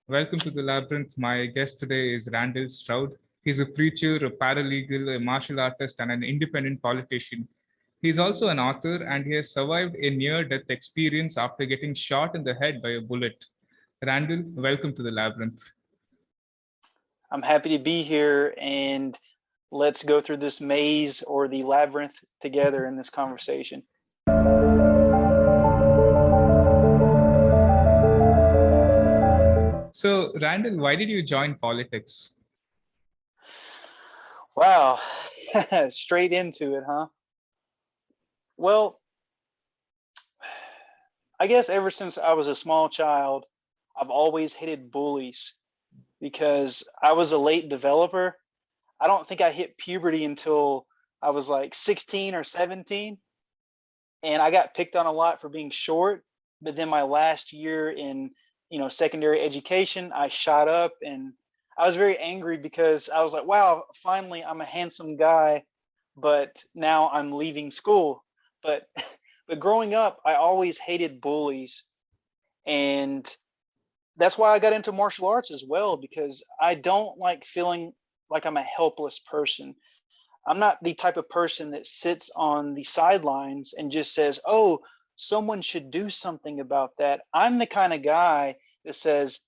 Welcome to the Labyrinth. My guest today is Randell Stroud. He's a preacher, a paralegal, a martial artist, and an independent politician. He's also an author, and he has survived a near death experience after getting shot in the head by a bullet. Randall, welcome to the Labyrinth. I'm happy to be here, and let's go through this maze or the labyrinth together in this conversation. So, Randall, why did you join politics? Wow, straight into it, huh? Well, I guess ever since I was a small child, I've always hated bullies because I was a late developer. I don't think I hit puberty until I was like 16 or 17. And I got picked on a lot for being short. But then my last year in, secondary education, I shot up and I was very angry because I was like, wow, finally I'm a handsome guy, but now I'm leaving school. But but growing up, I always hated bullies. And that's why I got into martial arts as well, because I don't like feeling like I'm a helpless person. I'm not the type of person that sits on the sidelines and just says, oh, someone should do something about that. I'm the kind of guy that says,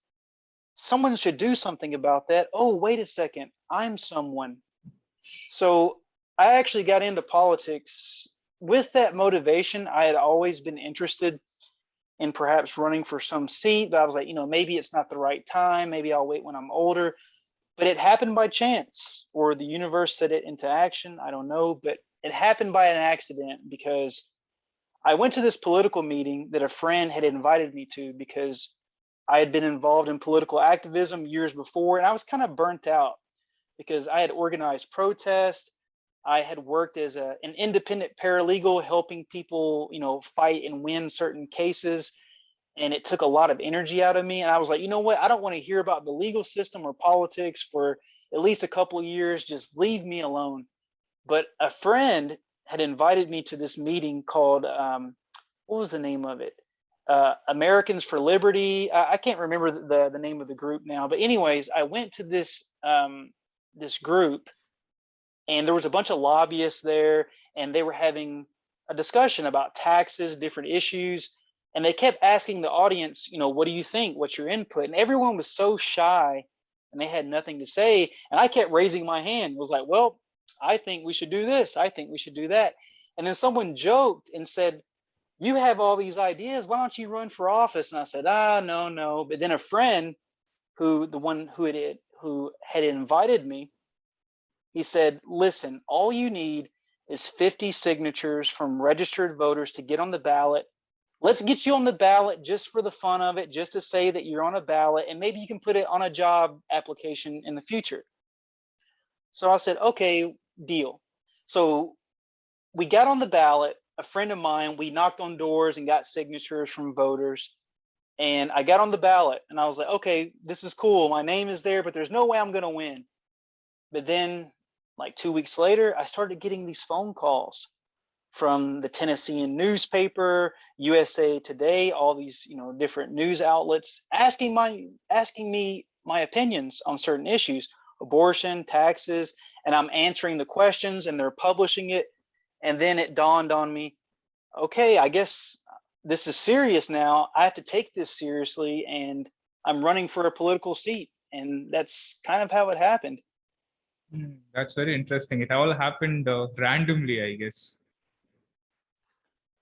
someone should do something about that. Oh, wait a second, I'm someone. So I actually got into politics with that motivation. I had always been interested in perhaps running for some seat, but I was like, maybe it's not the right time. Maybe I'll wait when I'm older. But it happened by chance, or the universe set it into action. I don't know, but it happened by an accident because I went to this political meeting that a friend had invited me to because I had been involved in political activism years before, and I was kind of burnt out because I had organized protests. I had worked as an independent paralegal, helping people, fight and win certain cases. And it took a lot of energy out of me. And I was like, you know what? I don't want to hear about the legal system or politics for at least a couple of years. Just leave me alone. But a friend had invited me to this meeting called, what was the name of it? Americans for Liberty. I can't remember the name of the group now. But anyways, I went to this group, and there was a bunch of lobbyists there, and they were having a discussion about taxes, different issues. And they kept asking the audience, what do you think? What's your input? And everyone was so shy and they had nothing to say. And I kept raising my hand, was like, well, I think we should do this. I think we should do that. And then someone joked and said, you have all these ideas. Why don't you run for office? And I said, no. But then a friend who had invited me, he said, listen, all you need is 50 signatures from registered voters to get on the ballot. Let's get you on the ballot just for the fun of it, just to say that you're on a ballot, and maybe you can put it on a job application in the future. So I said, okay, deal. So we got on the ballot. A friend of mine, we knocked on doors and got signatures from voters. And I got on the ballot and I was like, okay, this is cool. My name is there, but there's no way I'm going to win. But then like 2 weeks later, I started getting these phone calls from the Tennessean newspaper, USA Today, all these different news outlets asking me my opinions on certain issues, abortion, taxes, and I'm answering the questions and they're publishing it. And then it dawned on me, okay, I guess this is serious now. I have to take this seriously, and I'm running for a political seat. And that's kind of how it happened. That's very interesting. It all happened randomly, I guess.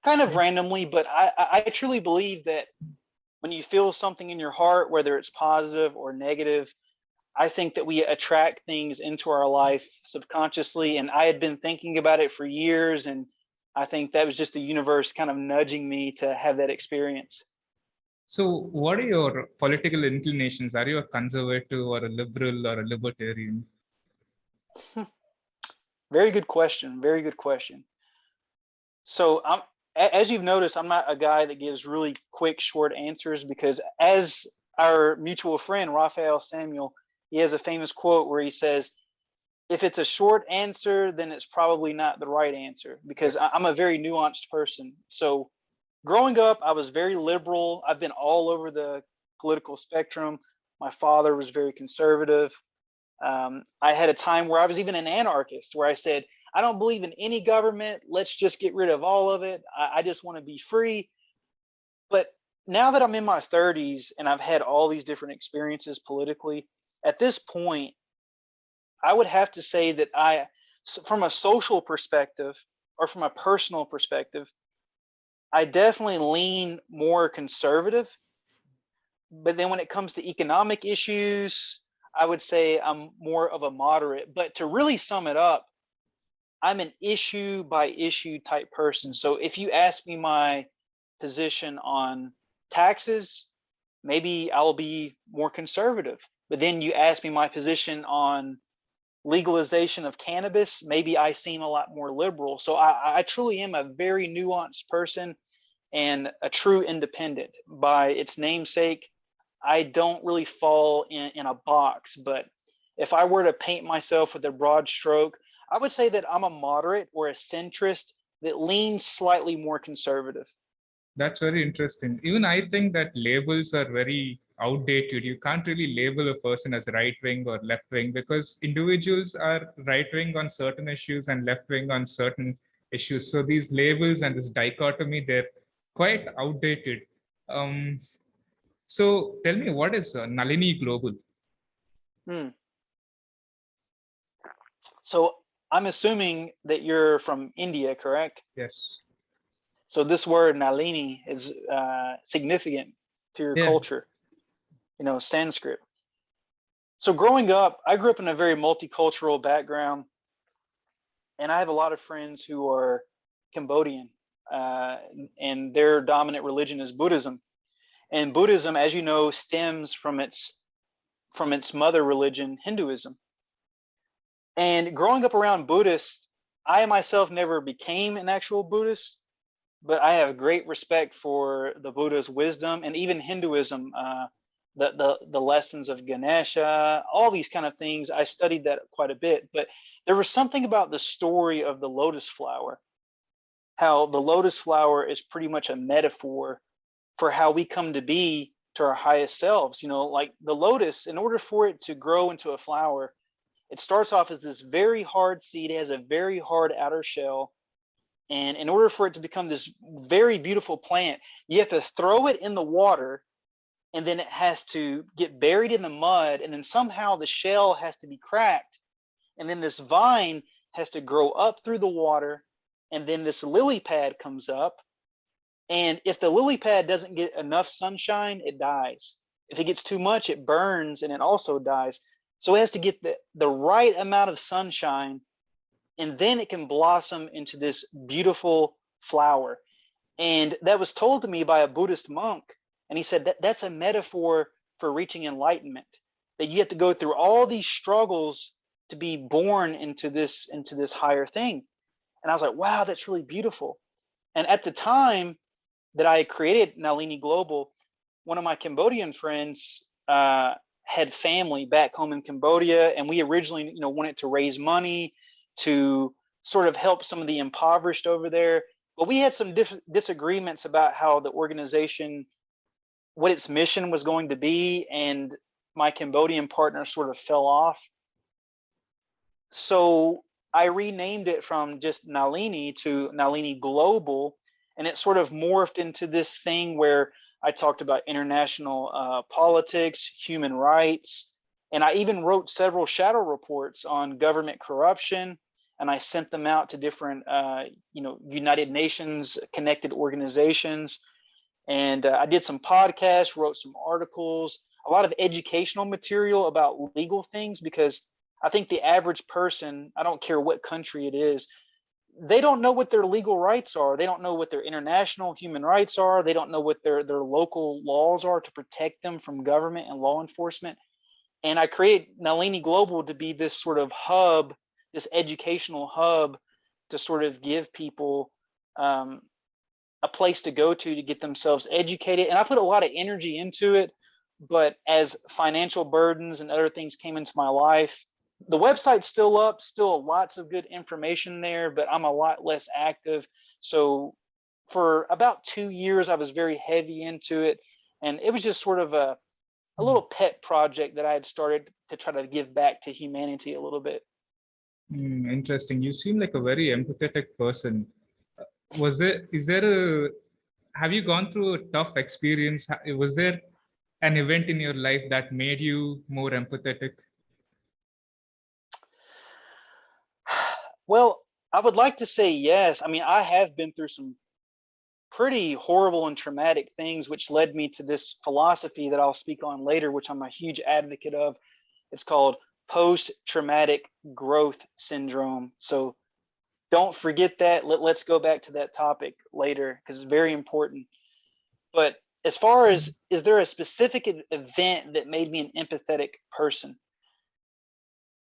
Kind of randomly, but I truly believe that when you feel something in your heart, whether it's positive or negative, I think that we attract things into our life subconsciously. And I had been thinking about it for years. And I think that was just the universe kind of nudging me to have that experience. So, what are your political inclinations? Are you a conservative or a liberal or a libertarian? Very good question. Very good question. So as you've noticed, I'm not a guy that gives really quick, short answers because as our mutual friend, Raphael Samuel, he has a famous quote where he says, if it's a short answer, then it's probably not the right answer, because I'm a very nuanced person. So growing up, I was very liberal. I've been all over the political spectrum. My father was very conservative. I had a time where I was even an anarchist, where I said, I don't believe in any government. Let's just get rid of all of it. I just want to be free. But now that I'm in my 30s and I've had all these different experiences politically, at this point, I would have to say that from a social perspective or from a personal perspective, I definitely lean more conservative. But then when it comes to economic issues, I would say I'm more of a moderate. But to really sum it up, I'm an issue by issue type person. So if you ask me my position on taxes, maybe I'll be more conservative. But then you ask me my position on legalization of cannabis, maybe I seem a lot more liberal. So I truly am a very nuanced person and a true independent. By its namesake, I don't really fall in a box. But if I were to paint myself with a broad stroke, I would say that I'm a moderate or a centrist that leans slightly more conservative. That's very interesting. Even I think that labels are very outdated. You can't really label a person as right wing or left wing because individuals are right wing on certain issues and left wing on certain issues. So these labels and this dichotomy, they're quite outdated. Um, so tell me, what is Nalini Global? Hmm. So I'm assuming that you're from India, correct? Yes. So this word Nalini is significant to your Yeah. culture, Sanskrit. So growing up, I grew up in a very multicultural background, and I have a lot of friends who are Cambodian, and their dominant religion is Buddhism. And Buddhism, as you know, stems from its mother religion, Hinduism. And growing up around Buddhists, I myself never became an actual Buddhist, but I have great respect for the Buddha's wisdom and even Hinduism, the lessons of Ganesha, all these kind of things. I studied that quite a bit, but there was something about the story of the lotus flower, how the lotus flower is pretty much a metaphor for how we come to be to our highest selves. Like the lotus, in order for it to grow into a flower, it starts off as this very hard seed. It has a very hard outer shell. And in order for it to become this very beautiful plant, you have to throw it in the water, and then it has to get buried in the mud, and then somehow the shell has to be cracked. And then this vine has to grow up through the water, and then this lily pad comes up. And if the lily pad doesn't get enough sunshine, it dies. If it gets too much, it burns and it also dies. So it has to get the right amount of sunshine, and then it can blossom into this beautiful flower. And that was told to me by a Buddhist monk. And he said that's a metaphor for reaching enlightenment, that you have to go through all these struggles to be born into this higher thing. And I was like, wow, that's really beautiful. And at the time that I created Nalini Global, one of my Cambodian friends had family back home in Cambodia, and we originally, wanted to raise money to sort of help some of the impoverished over there. But we had some disagreements about how the organization, what its mission was going to be, and my Cambodian partner sort of fell off. So I renamed it from just Nalini to Nalini Global, and it sort of morphed into this thing where I talked about international politics, human rights, and I even wrote several shadow reports on government corruption, and I sent them out to different, United Nations connected organizations. And I did some podcasts, wrote some articles, a lot of educational material about legal things, because I think the average person, I don't care what country it is, they don't know what their legal rights are. They don't know what their international human rights are. They don't know what their local laws are to protect them from government and law enforcement. And I created Nalini Global to be this sort of hub, this educational hub, to sort of give people a place to go to get themselves educated. And I put a lot of energy into it, but as financial burdens and other things came into my life, the website's still up, still lots of good information there, but I'm a lot less active. So for about 2 years, I was very heavy into it. And it was just sort of a little pet project that I had started to try to give back to humanity a little bit. Interesting. You seem like a very empathetic person. Is there a, have you gone through a tough experience? Was there an event in your life that made you more empathetic? Well, I would like to say yes. I mean, I have been through some pretty horrible and traumatic things, which led me to this philosophy that I'll speak on later, which I'm a huge advocate of. It's called post-traumatic growth syndrome. So don't forget that. Let's go back to that topic later because it's very important. But as far as, is there a specific event that made me an empathetic person?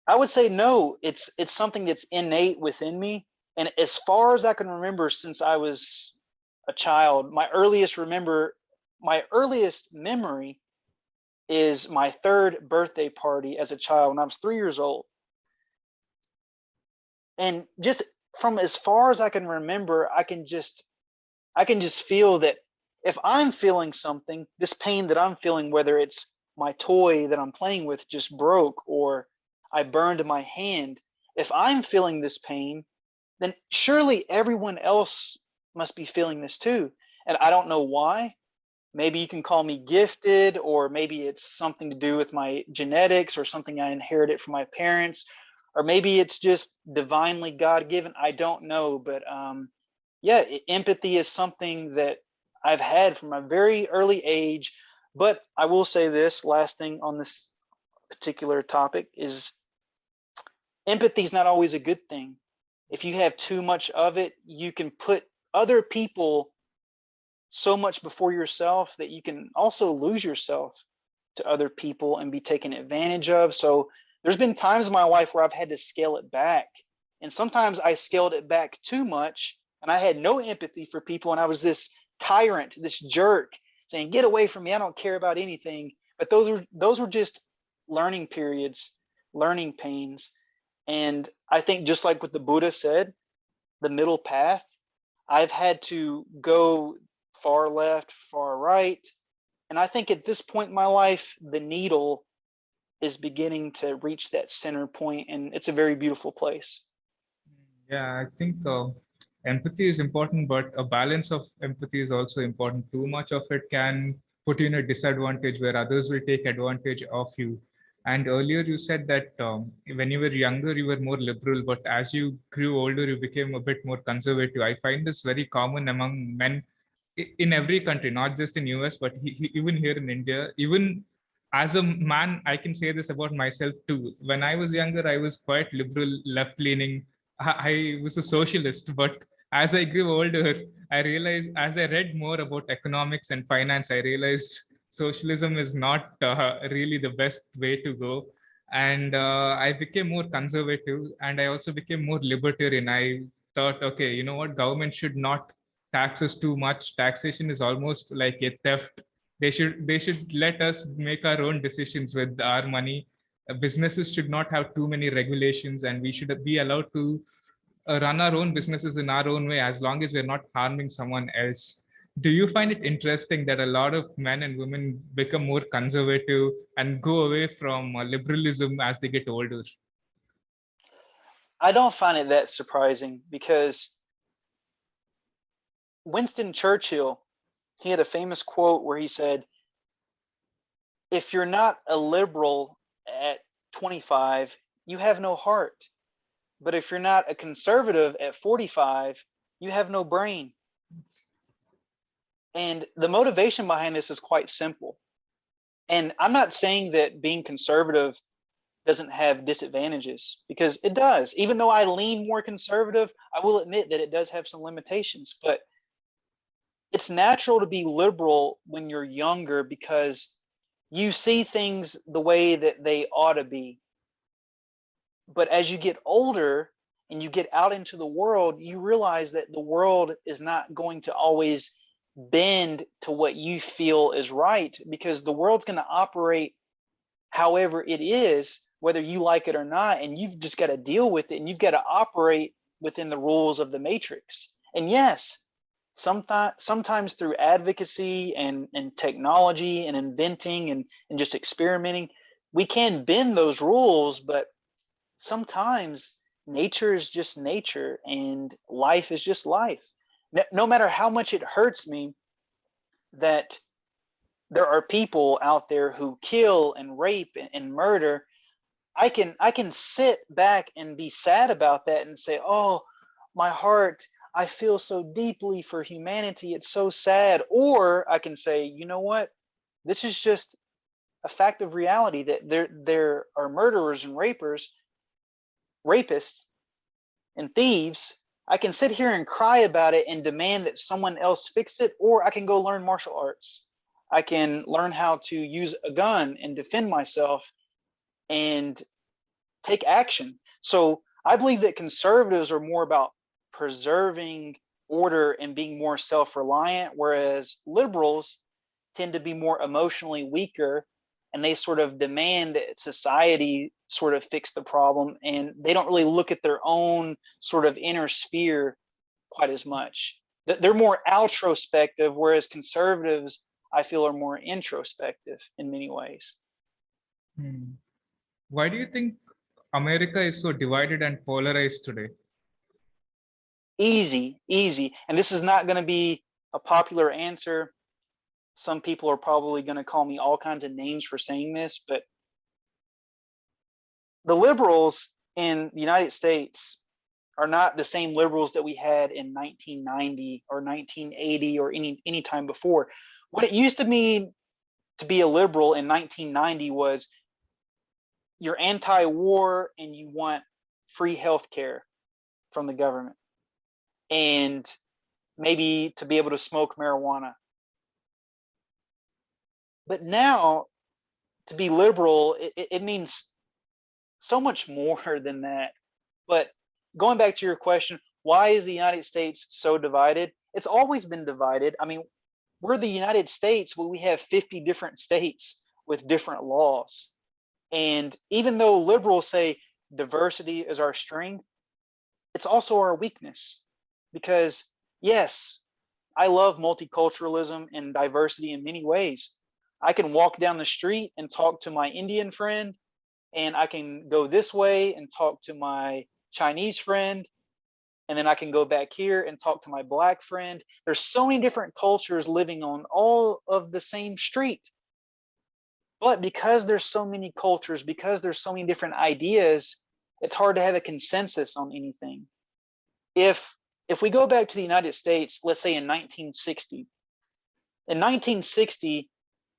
I would say no. It's something that's innate within me. And as far as I can remember since I was a child, my earliest memory is my third birthday party as a child when I was 3 years old. And just from as far as I can remember, I can just feel that if I'm feeling something, this pain that I'm feeling, whether it's my toy that I'm playing with just broke or I burned my hand, if I'm feeling this pain, then surely everyone else must be feeling this too. And I don't know why. Maybe you can call me gifted, or maybe it's something to do with my genetics or something I inherited from my parents, or maybe it's just divinely God-given. I don't know. But yeah, empathy is something that I've had from a very early age. But I will say this last thing on this particular topic is empathy is not always a good thing. If you have too much of it, you can put other people so much before yourself that you can also lose yourself to other people and be taken advantage of. So there's been times in my life where I've had to scale it back. And sometimes I scaled it back too much and I had no empathy for people. And I was this tyrant, this jerk saying, get away from me. I don't care about anything. But those were just learning periods, learning pains. And I think just like what the Buddha said, the middle path, I've had to go far left, far right. And I think at this point in my life, the needle is beginning to reach that center point, and it's a very beautiful place. Yeah, I think empathy is important, but a balance of empathy is also important. Too much of it can put you in a disadvantage where others will take advantage of you. And earlier you said that when you were younger, you were more liberal, but as you grew older, you became a bit more conservative. I find this very common among men in every country, not just in US, but even here in India. Even as a man, I can say this about myself too. When I was younger, I was quite liberal, left-leaning. I was a socialist, but as I grew older, I realized, as I read more about economics and finance, I realized socialism is not really the best way to go. And I became more conservative, and I also became more libertarian. I thought, okay, you know what, government should not tax us too much. Taxation is almost like a theft. They should let us make our own decisions with our money. Businesses should not have too many regulations, and we should be allowed to run our own businesses in our own way as long as we're not harming someone else. Do you find it interesting that a lot of men and women become more conservative and go away from liberalism as they get older? I don't find it that surprising because Winston Churchill, he had a famous quote where he said, if you're not a liberal at 25, you have no heart. But if you're not a conservative at 45, you have no brain. And the motivation behind this is quite simple. And I'm not saying that being conservative doesn't have disadvantages, because it does. Even though I lean more conservative, I will admit that it does have some limitations. But it's natural to be liberal when you're younger because you see things the way that they ought to be. But as you get older and you get out into the world, you realize that the world is not going to always bend to what you feel is right, because the world's going to operate however it is, whether you like it or not. And you've just got to deal with it, and you've got to operate within the rules of the matrix. And yes, sometimes through advocacy and technology and inventing and just experimenting, we can bend those rules, but sometimes nature is just nature and life is just life. No matter how much it hurts me that there are people out there who kill and rape and murder, I can sit back and be sad about that and say, oh, my heart, I feel so deeply for humanity. It's so sad. Or I can say, you know what? This is just a fact of reality that there are murderers and rapists and thieves. I can sit here and cry about it and demand that someone else fix it, or I can go learn martial arts. I can learn how to use a gun and defend myself and take action. So I believe that conservatives are more about preserving order and being more self-reliant, whereas liberals tend to be more emotionally weaker, and they sort of demand that society sort of fix the problem, and they don't really look at their own sort of inner sphere quite as much. They're more outrospective, whereas conservatives, I feel, are more introspective in many ways. Why do you think America is so divided and polarized today? Easy. And this is not going to be a popular answer. Some people are probably going to call me all kinds of names for saying this, but the liberals in the United States are not the same liberals that we had in 1990 or 1980 or any time before. What it used to mean to be a liberal in 1990 was you're anti-war and you want free health care from the government and maybe to be able to smoke marijuana. But now to be liberal, it means so much more than that. But going back to your question, why is the United States so divided? It's always been divided. I mean, we're the United States, but we have 50 different states with different laws. And even though liberals say diversity is our strength, it's also our weakness. Because yes, I love multiculturalism and diversity in many ways. I can walk down the street and talk to my Indian friend, and I can go this way and talk to my Chinese friend, and then I can go back here and talk to my Black friend. There's so many different cultures living on all of the same street. But because there's so many cultures, because there's so many different ideas, it's hard to have a consensus on anything. If we go back to the United States, let's say in 1960,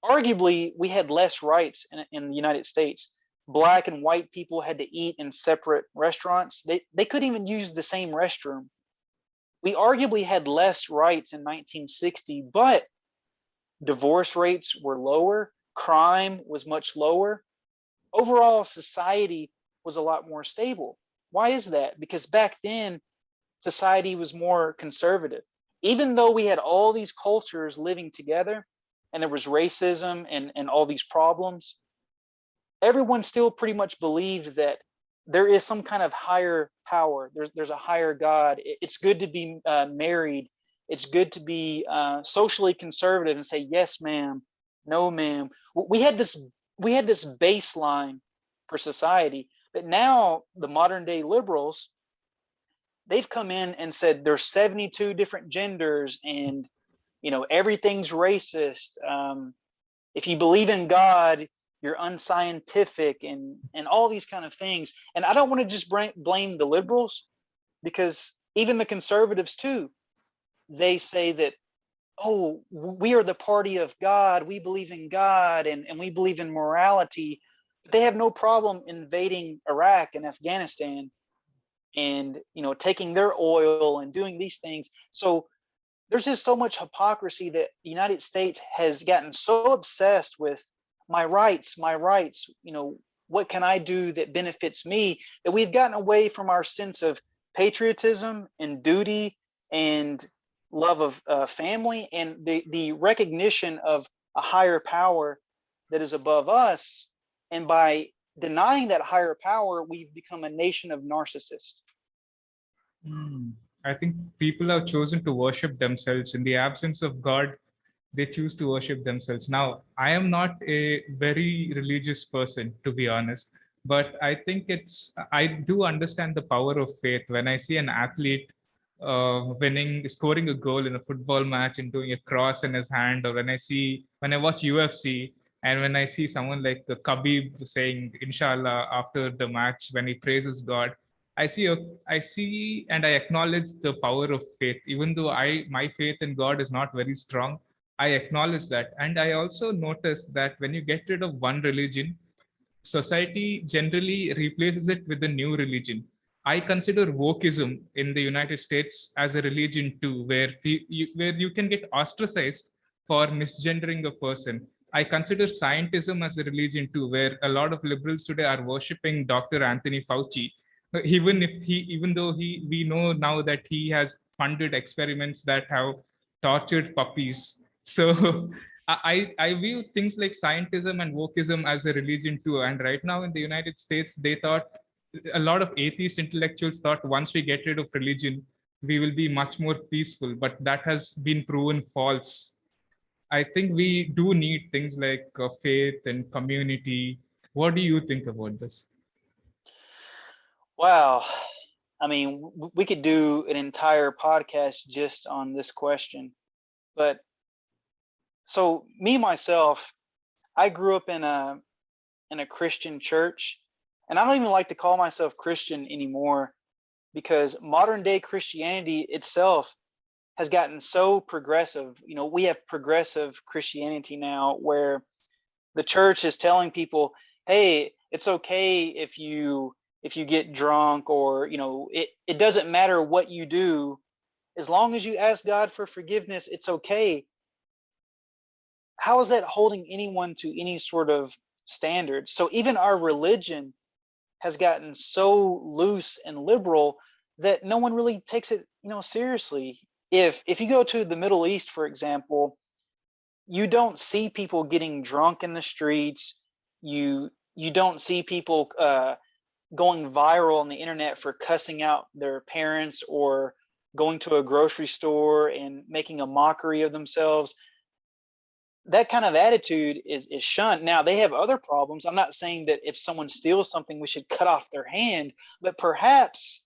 arguably we had less rights in the United States. Black and white people had to eat in separate restaurants. They couldn't even use the same restroom. We arguably had less rights in 1960, but divorce rates were lower, crime was much lower. Overall, society was a lot more stable. Why is that? Because back then, society was more conservative. Even though we had all these cultures living together and there was racism and all these problems, everyone still pretty much believed that there is some kind of higher power. There's a higher God. It's good to be married. It's good to be socially conservative and say, yes, ma'am, no, ma'am. We had this baseline for society. But now the modern day liberals, they've come in and said there's 72 different genders and everything's racist. If you believe in God, you're unscientific and all these kind of things. And I don't want to just blame the liberals, because even the conservatives too, they say that, oh, we are the party of God, we believe in God and we believe in morality. But they have no problem invading Iraq and Afghanistan and taking their oil and doing these things. So there's just so much hypocrisy that the United States has gotten so obsessed with my rights, what can I do that benefits me, that we've gotten away from our sense of patriotism and duty and love of family and the recognition of a higher power that is above us. And by denying that higher power, we've become a nation of narcissists. I think people have chosen to worship themselves. In the absence of God, they choose to worship themselves. Now, I am not a very religious person, to be honest, but I think I do understand the power of faith. When I see an athlete scoring a goal in a football match and doing a cross in his hand, or when I watch UFC, and when I see someone like the Khabib saying Inshallah after the match when he praises God, I see a, I see and I acknowledge the power of faith. Even though my faith in God is not very strong, I acknowledge that. And I also notice that when you get rid of one religion, society generally replaces it with a new religion. I consider wokeism in the United States as a religion too, where you can get ostracized for misgendering a person. I consider scientism as a religion too, where a lot of liberals today are worshipping Dr. Anthony Fauci, even though we know now that he has funded experiments that have tortured puppies. So I view things like scientism and wokeism as a religion too. And right now in the United States, they thought a lot of atheist intellectuals thought once we get rid of religion, we will be much more peaceful. But that has been proven false. I think we do need things like faith and community. What do you think about this? Wow. I mean, we could do an entire podcast just on this question. But so me myself, I grew up in a Christian church, and I don't even like to call myself Christian anymore because modern day Christianity itself has gotten so progressive. You know, we have progressive Christianity now where the church is telling people, hey, it's okay if you get drunk, or it doesn't matter what you do, as long as you ask God for forgiveness, it's okay. How is that holding anyone to any sort of standard? So even our religion has gotten so loose and liberal that no one really takes it seriously. If you go to the Middle East, for example, you don't see people getting drunk in the streets. You don't see people going viral on the internet for cussing out their parents, or going to a grocery store and making a mockery of themselves. That kind of attitude is shunned. Now, they have other problems. I'm not saying that if someone steals something, we should cut off their hand, but perhaps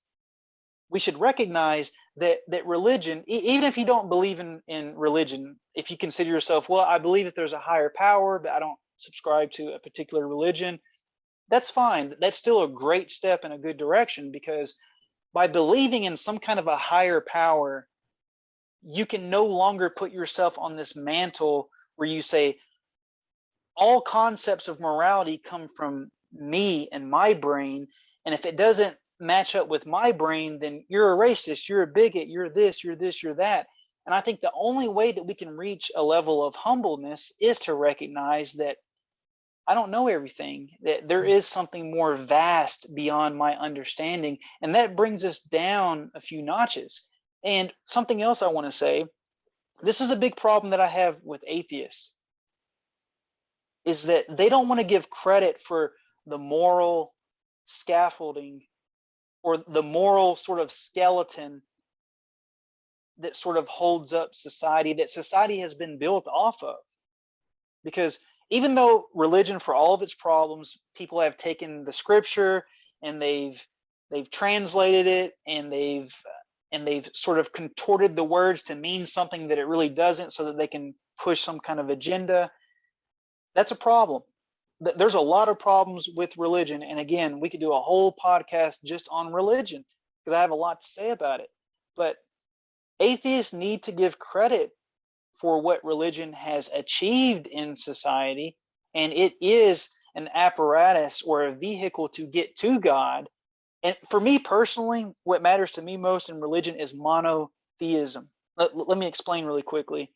we should recognize that religion, even if you don't believe in religion, if you consider yourself, well, I believe that there's a higher power, but I don't subscribe to a particular religion, that's fine. That's still a great step in a good direction, because by believing in some kind of a higher power, you can no longer put yourself on this mantle where you say, all concepts of morality come from me and my brain. And if it doesn't match up with my brain, then you're a racist, you're a bigot, you're this, you're this, you're that. And I think the only way that we can reach a level of humbleness is to recognize that I don't know everything, that there is something more vast beyond my understanding. And that brings us down a few notches. And something else I want to say, this is a big problem that I have with atheists, is that they don't want to give credit for the moral scaffolding or the moral sort of skeleton that sort of holds up society, that society has been built off of. Because even though religion, for all of its problems, people have taken the scripture and they've translated it, and they've sort of contorted the words to mean something that it really doesn't, so that they can push some kind of agenda. That's a problem. There's a lot of problems with religion. And again, we could do a whole podcast just on religion, because I have a lot to say about it. But atheists need to give credit for what religion has achieved in society. And it is an apparatus or a vehicle to get to God. And for me personally, what matters to me most in religion is monotheism. Let me explain really quickly.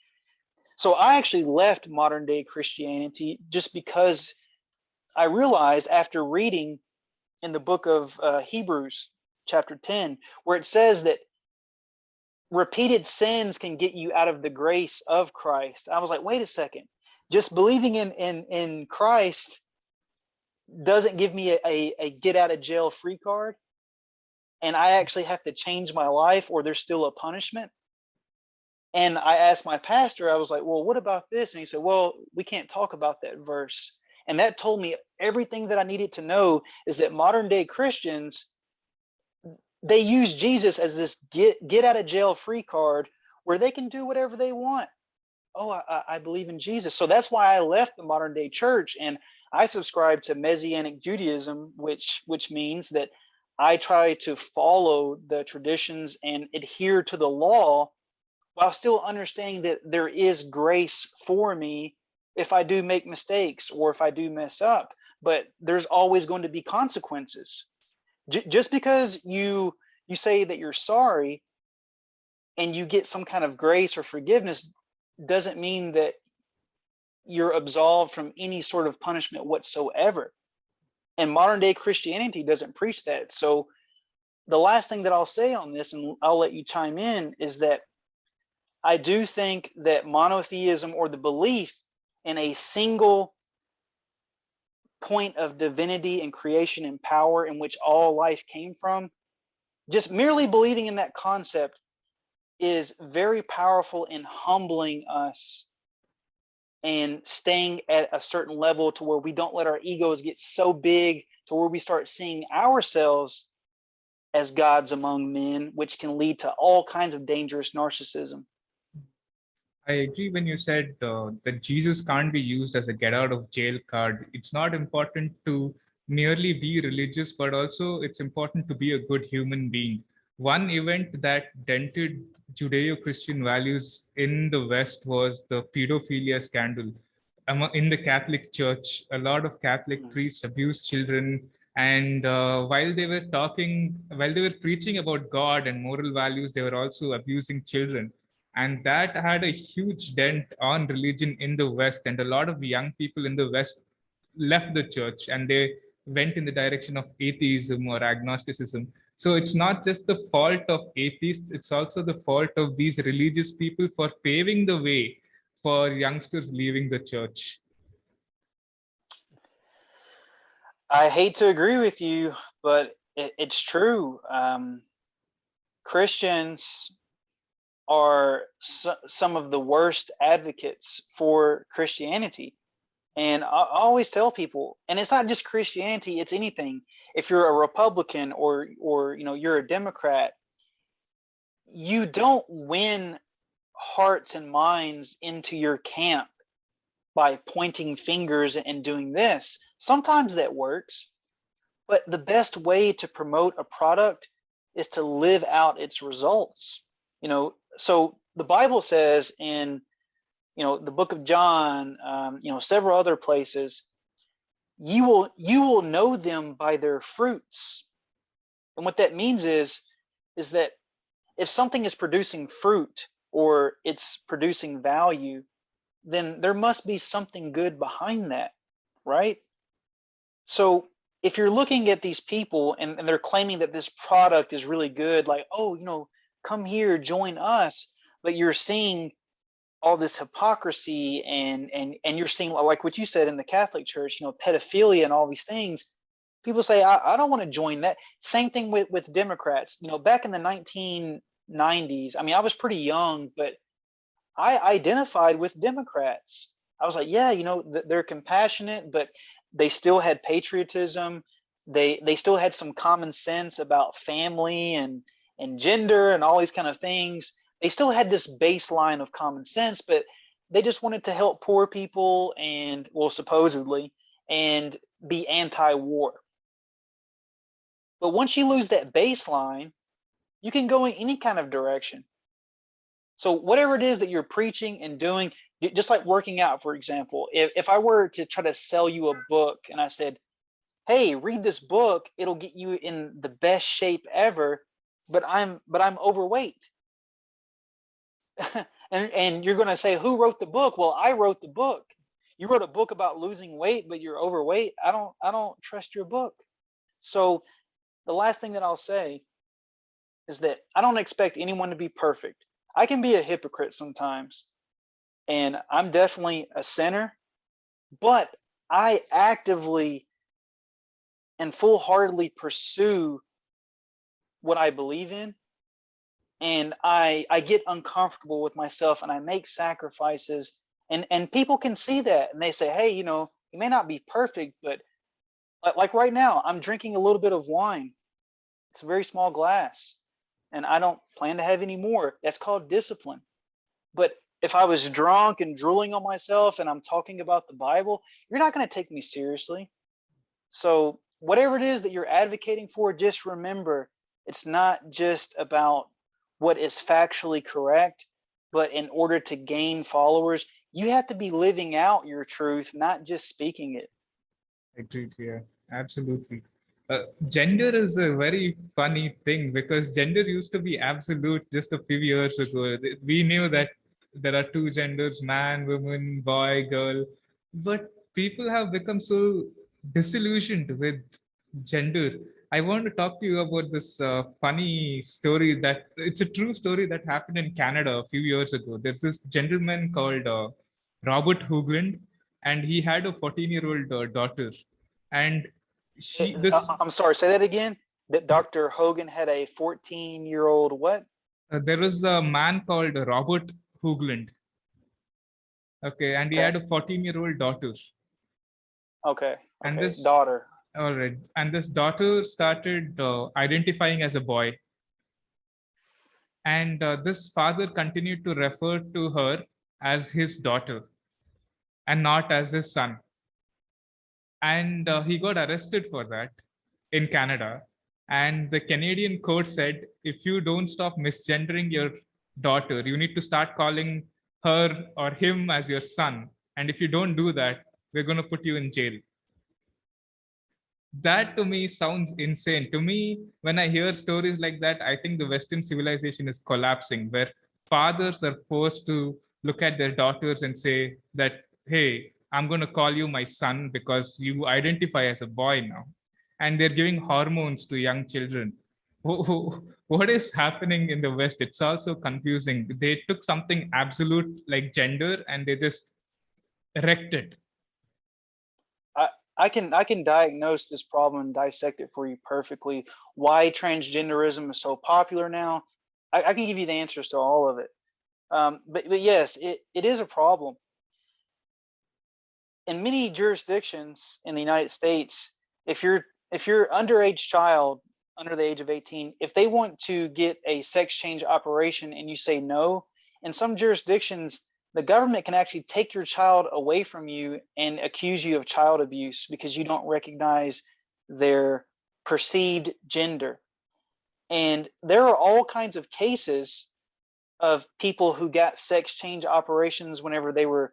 So I actually left modern day Christianity just because I realized, after reading in the book of Hebrews chapter 10, where it says that repeated sins can get you out of the grace of Christ. I was like, wait a second, just believing in Christ doesn't give me a get out of jail free card. and I actually have to change my life, or there's still a punishment. And I asked my pastor, I was like, well, what about this? And he said, well, we can't talk about that verse. And that told me everything that I needed to know, is that modern day Christians, they use Jesus as this get out of jail free card where they can do whatever they want. Oh, I believe in Jesus. So that's why I left the modern day church, and I subscribe to Messianic Judaism, which means that I try to follow the traditions and adhere to the law, while still understanding that there is grace for me if I do make mistakes or if I do mess up. But there's always going to be consequences. Just because you say that you're sorry and you get some kind of grace or forgiveness doesn't mean that you're absolved from any sort of punishment whatsoever. And modern day Christianity doesn't preach that. So the last thing that I'll say on this, and I'll let you chime in, is that I do think that monotheism, or the belief in a single point of divinity and creation and power in which all life came from, just merely believing in that concept is very powerful in humbling us and staying at a certain level to where we don't let our egos get so big to where we start seeing ourselves as gods among men, which can lead to all kinds of dangerous narcissism. I agree when you said that Jesus can't be used as a get out of jail card. It's not important to merely be religious, but also it's important to be a good human being. One event that dented Judeo Christian values in the West was the pedophilia scandal. In the Catholic Church, a lot of Catholic priests abused children. And while they were preaching about God and moral values, they were also abusing children, and that had a huge dent on religion in the West. And a lot of young people in the West left the church and they went in the direction of atheism or agnosticism. So it's not just the fault of atheists, it's also the fault of these religious people for paving the way for youngsters leaving the church. I hate to agree with you, but it's true. Christians are some of the worst advocates for Christianity. And I always tell people, and it's not just Christianity, it's anything. If you're a Republican or you're a Democrat, you don't win hearts and minds into your camp by pointing fingers and doing this. Sometimes that works, but the best way to promote a product is to live out its results. So the Bible says in the book of John, several other places, you will know them by their fruits. And what that means is that if something is producing fruit or it's producing value, then there must be something good behind that, right? So if you're looking at these people and they're claiming that this product is really good, like, oh, come here, join us, but you're seeing all this hypocrisy and you're seeing, like what you said in the Catholic Church, pedophilia and all these things. People say, I don't want to join that. Same thing with Democrats. Back in the 1990s, I was pretty young, but I identified with Democrats. I was like, yeah, they're compassionate, but they still had patriotism. They still had some common sense about family and gender and all these kind of things. They still had this baseline of common sense, but they just wanted to help poor people and, well, supposedly, and be anti-war. But once you lose that baseline, you can go in any kind of direction. So whatever it is that you're preaching and doing, just like working out, for example, if I were to try to sell you a book and I said, hey, read this book, it'll get you in the best shape ever, but I'm overweight. and you're going to say, who wrote the book? Well, I wrote the book. You wrote a book about losing weight, but you're overweight. I don't trust your book. So the last thing that I'll say is that I don't expect anyone to be perfect. I can be a hypocrite sometimes, and I'm definitely a sinner, but I actively and full-heartedly pursue what I believe in, and I get uncomfortable with myself and I make sacrifices, and people can see that and they say, hey, you know, you may not be perfect, but like right now, I'm drinking a little bit of wine. It's a very small glass, and I don't plan to have any more. That's called discipline. But if I was drunk and drooling on myself and I'm talking about the Bible, you're not going to take me seriously. So whatever it is that you're advocating for, just remember, it's not just about what is factually correct, but in order to gain followers, you have to be living out your truth, not just speaking it. Agreed. Yeah, absolutely. Gender is a very funny thing because gender used to be absolute just a few years ago. We knew that there are two genders, man, woman, boy, girl, but people have become so disillusioned with gender. I want to talk to you about this funny story that it's a true story that happened in Canada a few years ago. There's this gentleman called Robert Hoogland, and he had a 14-year-old daughter, and she this I'm sorry, say that again. That Dr. Hogan had a 14-year-old what? there was a man called Robert Hoogland. Okay, and he Okay. had a 14-year-old daughter, Okay. and Okay. this Daughter. all right, and this daughter started identifying as a boy, and this father continued to refer to her as his daughter and not as his son, and he got arrested for that in Canada. And the Canadian court said, if you don't stop misgendering your daughter, you need to start calling her or him as your son. And if you don't do that, we're going to put you in jail. That to me sounds insane. To me, when I hear stories like that, I think the Western civilization is collapsing, where fathers are forced to look at their daughters and say that, hey, I'm going to call you my son because you identify as a boy now. And they're giving hormones to young children. What is happening in the West? It's also confusing. They took something absolute like gender and they just wrecked it. I can diagnose this problem and dissect it for you perfectly. Why transgenderism is so popular now, I can give you the answers to all of it. But yes, it is a problem. In many jurisdictions in the United States, if you're underage child under the age of 18, if they want to get a sex change operation and you say no, in some jurisdictions the government can actually take your child away from you and accuse you of child abuse because you don't recognize their perceived gender. And there are all kinds of cases of people who got sex change operations whenever they were,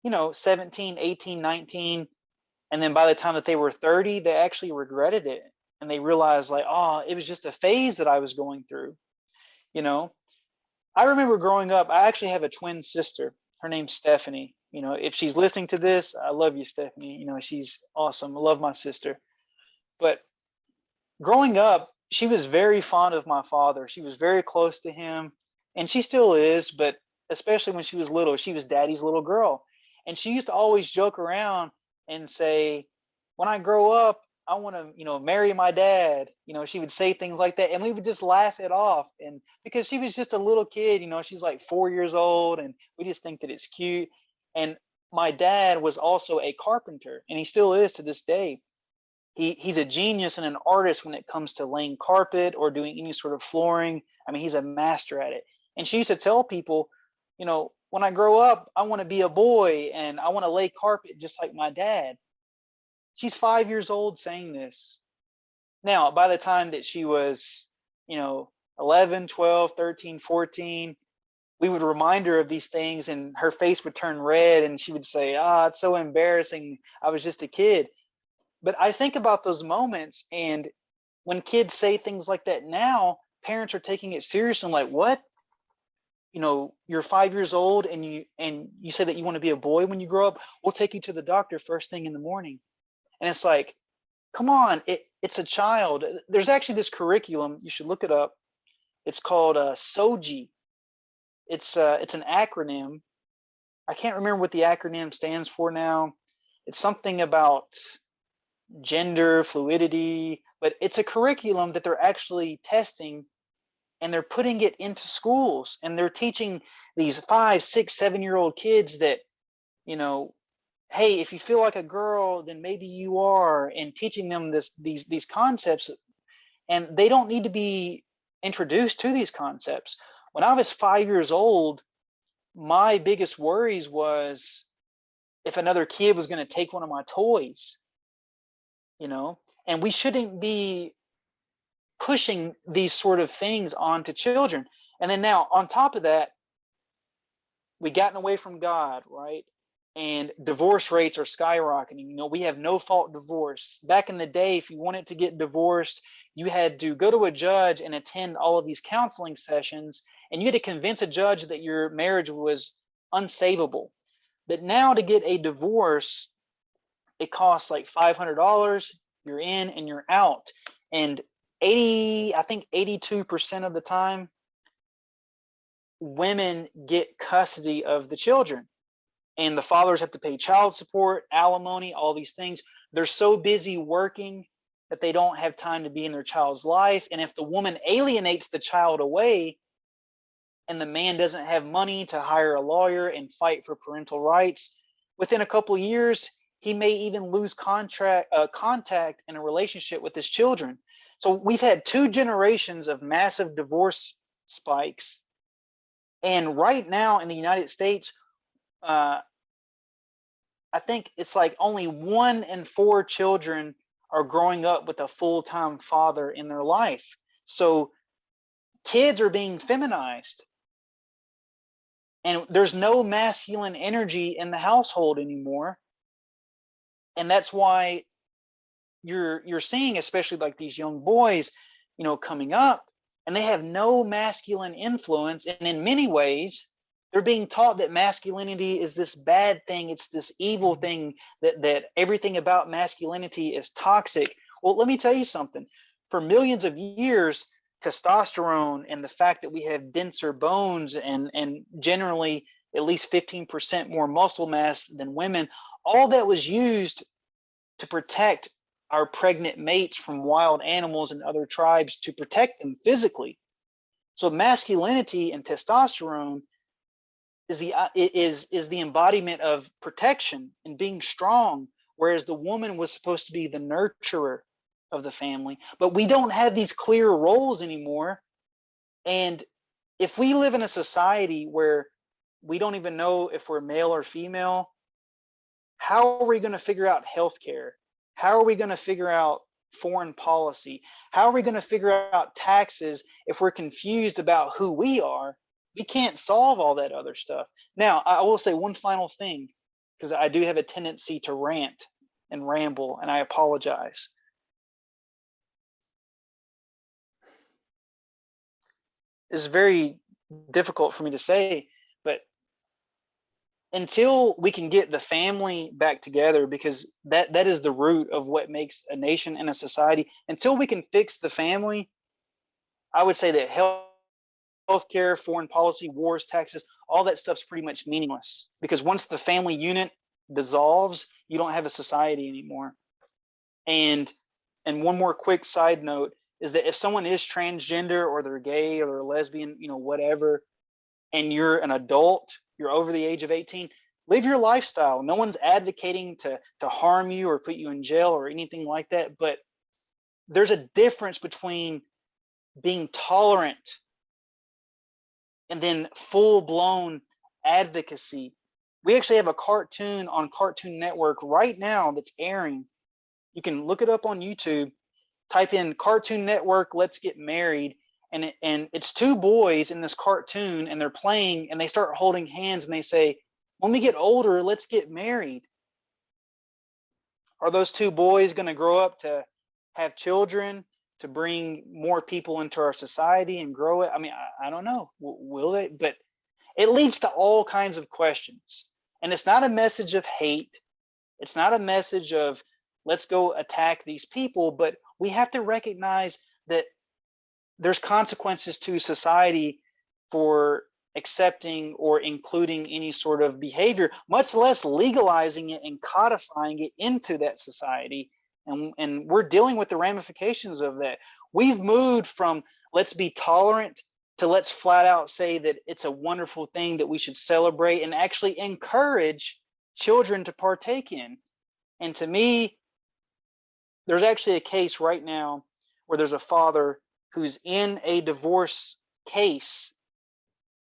17, 18, 19. And then by the time that they were 30, they actually regretted it. And they realized like, oh, it was just a phase that I was going through. You know, I remember growing up, I actually have a twin sister. Her name's Stephanie. If she's listening to this, I love you, Stephanie. She's awesome. I love my sister. But growing up, she was very fond of my father. She was very close to him, and she still is, but especially when she was little, she was daddy's little girl. And she used to always joke around and say, when I grow up, I want to, marry my dad. She would say things like that, and we would just laugh it off. And because she was just a little kid, she's like 4 years old, and we just think that it's cute. And my dad was also a carpenter, and he still is to this day. He's a genius and an artist when it comes to laying carpet or doing any sort of flooring. I mean, he's a master at it. And she used to tell people, when I grow up, I want to be a boy and I want to lay carpet just like my dad. She's 5 years old saying this. Now, by the time that she was, 11, 12, 13, 14, we would remind her of these things and her face would turn red and she would say, it's so embarrassing. I was just a kid. But I think about those moments, and when kids say things like that now, parents are taking it serious and like, what? You're 5 years old and you say that you want to be a boy when you grow up. We'll take you to the doctor first thing in the morning. And it's like, come on, it's a child. There's actually this curriculum, you should look it up. It's called SOGI. It's an acronym. I can't remember what the acronym stands for now. It's something about gender fluidity, but it's a curriculum that they're actually testing, and they're putting it into schools, and they're teaching these 5, 6, 7-year-old kids that, you know, hey, if you feel like a girl, then maybe you are, and teaching them these concepts, and they don't need to be introduced to these concepts. When I was 5 years old, my biggest worries was if another kid was going to take one of my toys, you know, and we shouldn't be pushing these sort of things onto children. And then now on top of that, we gotten away from God, right? And divorce rates are skyrocketing. You know, we have no fault divorce. Back in the day, if you wanted to get divorced, you had to go to a judge and attend all of these counseling sessions, and you had to convince a judge that your marriage was unsavable. But now to get a divorce, it costs like $500. You're in and you're out. And I think 82% of the time, women get custody of the children, and the fathers have to pay child support, alimony, all these things. They're so busy working that they don't have time to be in their child's life. And if the woman alienates the child away, and the man doesn't have money to hire a lawyer and fight for parental rights, within a couple of years, he may even lose contact in a relationship with his children. So we've had 2 generations of massive divorce spikes. And right now in the United States, I think it's like only 1 in 4 children are growing up with a full-time father in their life. So kids are being feminized, and there's no masculine energy in the household anymore. And that's why you're seeing, especially like these young boys, you know, coming up, and they have no masculine influence. And in many ways, they're being taught that masculinity is this bad thing. It's this evil thing, that everything about masculinity is toxic. Well, let me tell you something. For millions of years, testosterone and the fact that we have denser bones and generally at least 15% more muscle mass than women, all that was used to protect our pregnant mates from wild animals and other tribes, to protect them physically. So masculinity and testosterone is the embodiment of protection and being strong, whereas the woman was supposed to be the nurturer of the family. But we don't have these clear roles anymore. And if we live in a society where we don't even know if we're male or female, how are we going to figure out healthcare? How are we going to figure out foreign policy? How are we going to figure out taxes if we're confused about who we are? We can't solve all that other stuff. Now, I will say one final thing, because I do have a tendency to rant and ramble, and I apologize. It's very difficult for me to say, but until we can get the family back together, because that is the root of what makes a nation and a society, until we can fix the family, I would say that healthcare, foreign policy, wars, taxes, all that stuff's pretty much meaningless, because once the family unit dissolves, you don't have a society anymore. And one more quick side note is that if someone is transgender, or they're gay, or they're lesbian, you know, whatever, and you're an adult, you're over the age of 18, live your lifestyle. No one's advocating to harm you or put you in jail or anything like that. But there's a difference between being tolerant and then full-blown advocacy. We actually have a cartoon on Cartoon Network right now that's airing. You can look it up on YouTube, type in Cartoon Network, Let's Get Married, and it's 2 boys in this cartoon, and they're playing, and they start holding hands, and they say, when we get older, let's get married. Are those 2 boys going to grow up to have children, to bring more people into our society and grow it? I mean, I don't know. Will they? But it leads to all kinds of questions. And it's not a message of hate. It's not a message of let's go attack these people, but we have to recognize that there's consequences to society for accepting or including any sort of behavior, much less legalizing it and codifying it into that society. And we're dealing with the ramifications of that. We've moved from let's be tolerant to let's flat out say that it's a wonderful thing that we should celebrate and actually encourage children to partake in. And to me, there's actually a case right now where there's a father who's in a divorce case,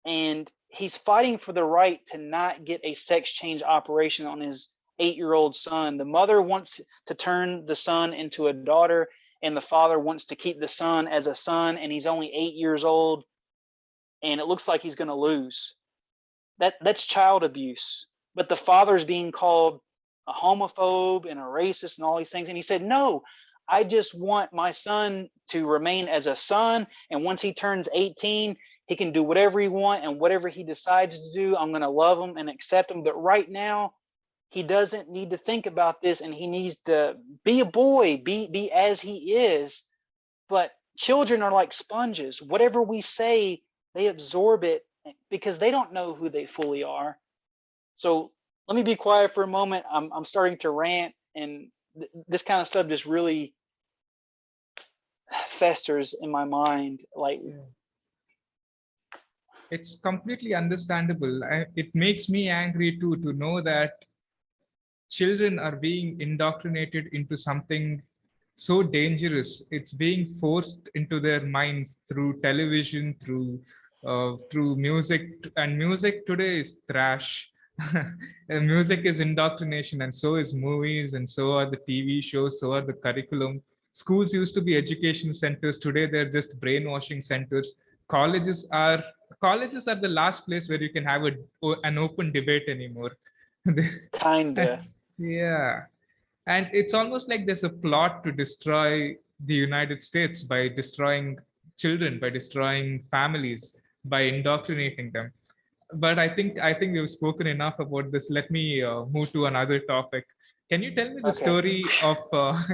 and he's fighting for the right to not get a sex change operation on his 8-year-old son. The mother wants to turn the son into a daughter, and the father wants to keep the son as a son, and he's only 8 years old, and it looks like he's going to lose. That's child abuse. But the father's being called a homophobe and a racist and all these things. And he said, no, I just want my son to remain as a son. And once he turns 18, he can do whatever he wants, and whatever he decides to do, I'm going to love him and accept him. But right now, he doesn't need to think about this, and he needs to be a boy, be as he is. But children are like sponges. Whatever we say, they absorb it because they don't know who they fully are. So let me be quiet for a moment. I'm starting to rant, and this kind of stuff just really festers in my mind. Like, it's completely understandable. It makes me angry too, to know that children are being indoctrinated into something so dangerous. It's being forced into their minds through television, through music, and music today is trash. And music is indoctrination, and so is movies, and so are the TV shows, so are the curriculum. Schools used to be education centers. Today they're just brainwashing centers. Colleges are the last place where you can have an open debate anymore. kinda. Yeah. And it's almost like there's a plot to destroy the United States by destroying children, by destroying families, by indoctrinating them. But I think we've spoken enough about this. Let me move to another topic. Can you tell me the Okay. story of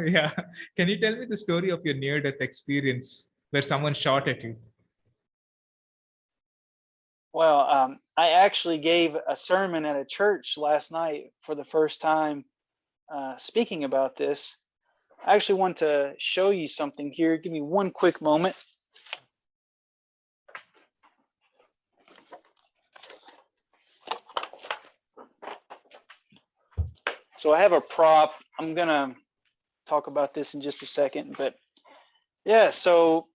yeah? Can you tell me the story of your near-death experience where someone shot at you? Well, I actually gave a sermon at a church last night for the first time, speaking about this. I actually want to show you something here. Give me one quick moment. So I have a prop. I'm going to talk about this in just a second. But yeah, so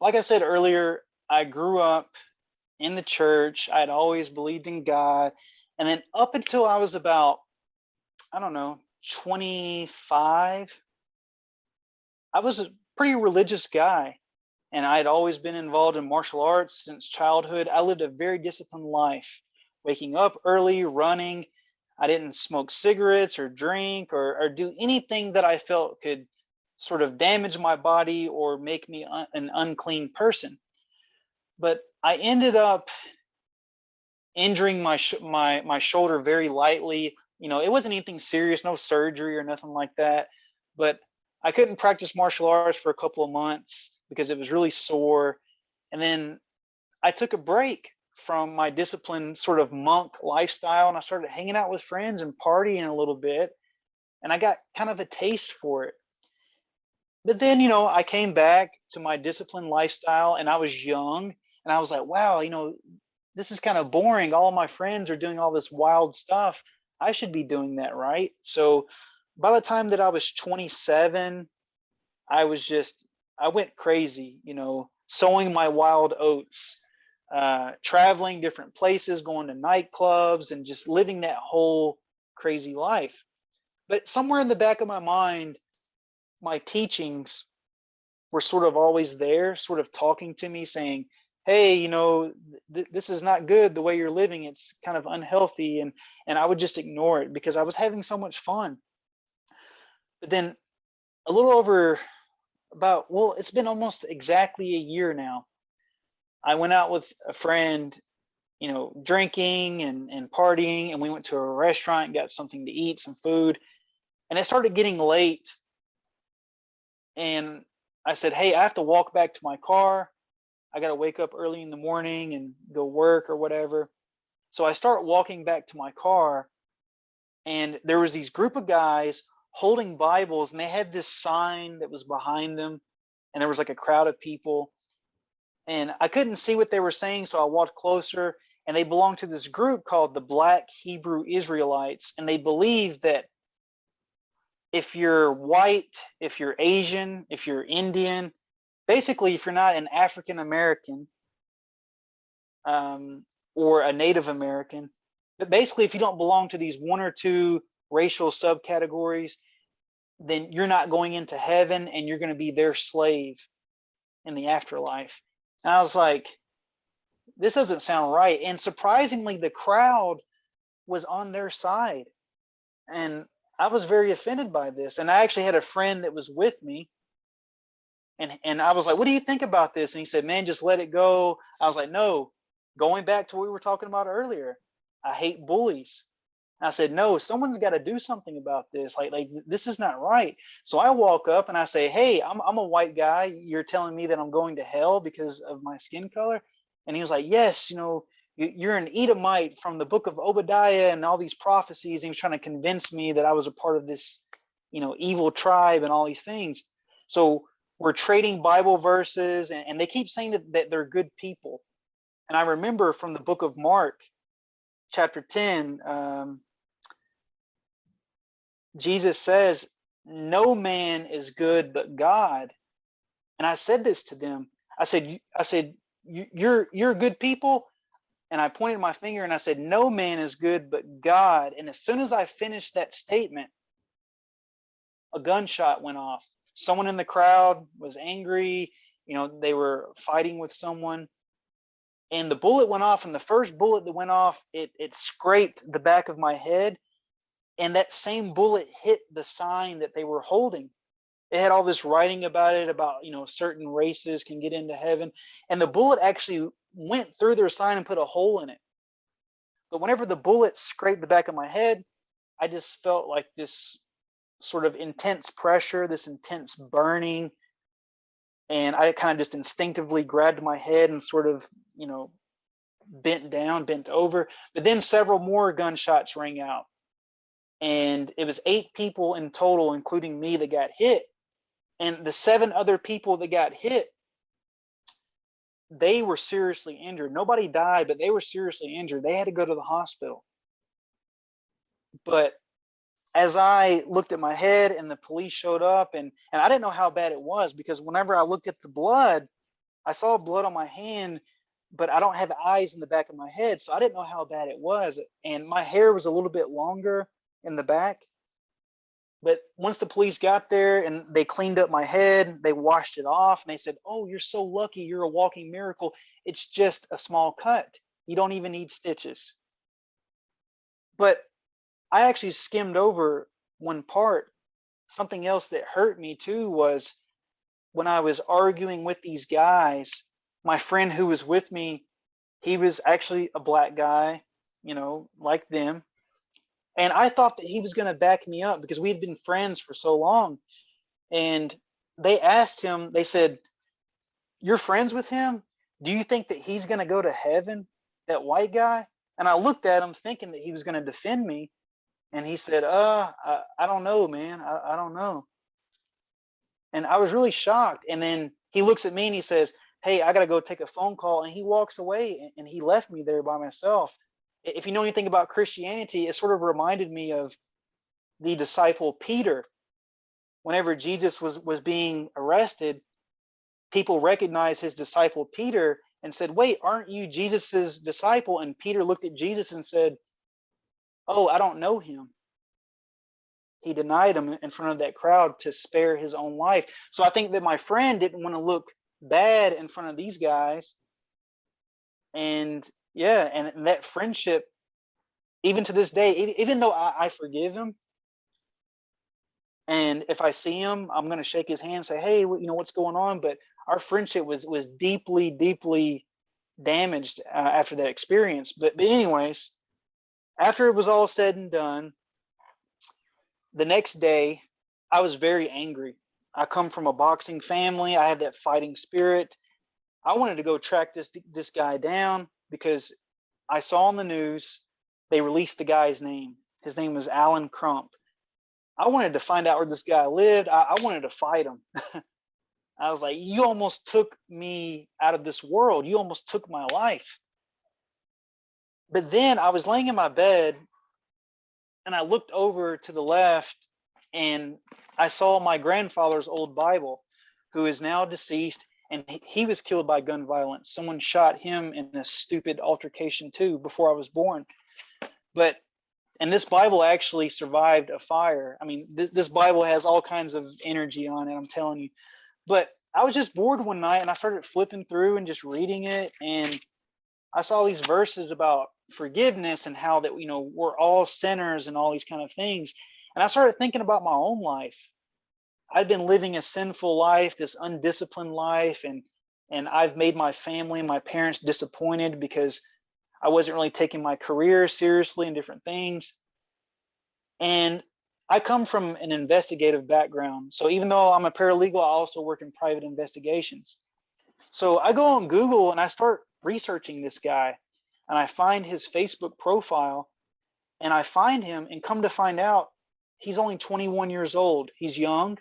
like I said earlier, I grew up in the church. I'd always believed in God. And then up until I was about, I don't know, 25, I was a pretty religious guy. And I had always been involved in martial arts since childhood. I lived a very disciplined life, waking up early, running. I didn't smoke cigarettes or drink or do anything that I felt could sort of damage my body or make me an unclean person. But I ended up injuring my shoulder very lightly. You know, it wasn't anything serious, no surgery or nothing like that. But I couldn't practice martial arts for a couple of months because it was really sore. And then I took a break from my disciplined sort of monk lifestyle, and I started hanging out with friends and partying a little bit. And I got kind of a taste for it. But then, you know, I came back to my disciplined lifestyle, and I was young, and I was like, wow, you know, this is kind of boring. All of my friends are doing all this wild stuff. I should be doing that, right? So by the time that I was 27, I went crazy, you know, sowing my wild oats, traveling different places, going to nightclubs, and just living that whole crazy life. But somewhere in the back of my mind, my teachings were sort of always there, sort of talking to me, saying, hey, you know, this is not good the way you're living. It's kind of unhealthy. And I would just ignore it because I was having so much fun. But then a little over it's been almost exactly a year now. I went out with a friend, you know, drinking and partying, and we went to a restaurant and got something to eat, some food. And it started getting late. And I said, hey, I have to walk back to my car. I got to wake up early in the morning and go work or whatever. So I start walking back to my car, and there was these group of guys holding Bibles, and they had this sign that was behind them, and there was like a crowd of people, and I couldn't see what they were saying, so I walked closer, and they belonged to this group called the Black Hebrew Israelites, and they believe that if you're white, if you're Asian, if you're Indian, basically if you're not an African American or a Native American, but basically if you don't belong to these one or two racial subcategories, then you're not going into heaven and you're going to be their slave in the afterlife. And I was like, this doesn't sound right. And surprisingly, the crowd was on their side. And I was very offended by this. And I actually had a friend that was with me. And I was like, what do you think about this? And he said, man, just let it go. I was like, no, going back to what we were talking about earlier, I hate bullies. And I said, no, someone's got to do something about this. Like this is not right. So I walk up and I say, hey, I'm a white guy. You're telling me that I'm going to hell because of my skin color? And he was like, yes, you know, you're an Edomite from the book of Obadiah and all these prophecies. And he was trying to convince me that I was a part of this, you know, evil tribe and all these things. So we're trading Bible verses, and they keep saying that they're good people. And I remember from the book of Mark, chapter 10, Jesus says, no man is good but God. And I said this to them. I said, you're good people. And I pointed my finger and I said, no man is good but God. And as soon as I finished that statement, a gunshot went off. Someone in the crowd was angry. You know, they were fighting with someone. And the bullet went off. And the first bullet that went off, it scraped the back of my head. And that same bullet hit the sign that they were holding. It had all this writing about it, about, you know, certain races can get into heaven. And the bullet actually went through their sign and put a hole in it. But whenever the bullet scraped the back of my head, I just felt like this sort of intense pressure, this intense burning. And I kind of just instinctively grabbed my head and sort of, you know, bent over. But then several more gunshots rang out. And it was 8 people in total, including me, that got hit. And the 7 other people that got hit, they were seriously injured. Nobody died, but they were seriously injured. They had to go to the hospital. But as I looked at my head and the police showed up, and I didn't know how bad it was, because whenever I looked at the blood, I saw blood on my hand, but I don't have eyes in the back of my head. So I didn't know how bad it was. And my hair was a little bit longer in the back. But once the police got there and they cleaned up my head, they washed it off, and they said, oh, you're so lucky. You're a walking miracle. It's just a small cut. You don't even need stitches. But I actually skimmed over one part. Something else that hurt me too was when I was arguing with these guys, my friend who was with me, he was actually a black guy, you know, like them. And I thought that he was going to back me up because we had been friends for so long. And they asked him, they said, you're friends with him? Do you think that he's going to go to heaven, that white guy? And I looked at him thinking that he was going to defend me. And he said, I don't know, man. I don't know. And I was really shocked. And then he looks at me and he says, hey, I got to go take a phone call. And he walks away, and he left me there by myself. If you know anything about Christianity, it sort of reminded me of the disciple Peter. Whenever Jesus was being arrested, people recognized his disciple Peter and said, wait, aren't you Jesus's disciple? And Peter looked at Jesus and said, oh, I don't know him. He denied him in front of that crowd to spare his own life. So I think that my friend didn't want to look bad in front of these guys. And yeah, and that friendship, even to this day, even though I forgive him, and if I see him, I'm going to shake his hand and say, hey, you know, what's going on? But our friendship was deeply, deeply damaged after that experience. But anyways, after it was all said and done, the next day, I was very angry. I come from a boxing family. I have that fighting spirit. I wanted to go track this guy down because I saw on the news, they released the guy's name. His name was Alan Crump. I wanted to find out where this guy lived. I wanted to fight him. I was like, you almost took me out of this world. You almost took my life. But then I was laying in my bed and I looked over to the left and I saw my grandfather's old Bible, who is now deceased, and he was killed by gun violence. Someone shot him in a stupid altercation too before I was born. And this Bible actually survived a fire. I mean, this Bible has all kinds of energy on it, I'm telling you. But I was just bored one night and I started flipping through and just reading it. And I saw these verses about forgiveness and how that, we're all sinners and all these kind of things. And I started thinking about my own life. I've been living a sinful life, this undisciplined life, and I've made my family and my parents disappointed because I wasn't really taking my career seriously and different things. And I come from an investigative background. So even though I'm a paralegal, I also work in private investigations. So I go on Google and I start researching this guy, and I find his Facebook profile, and I find him, and come to find out he's only 21 years old. He's young.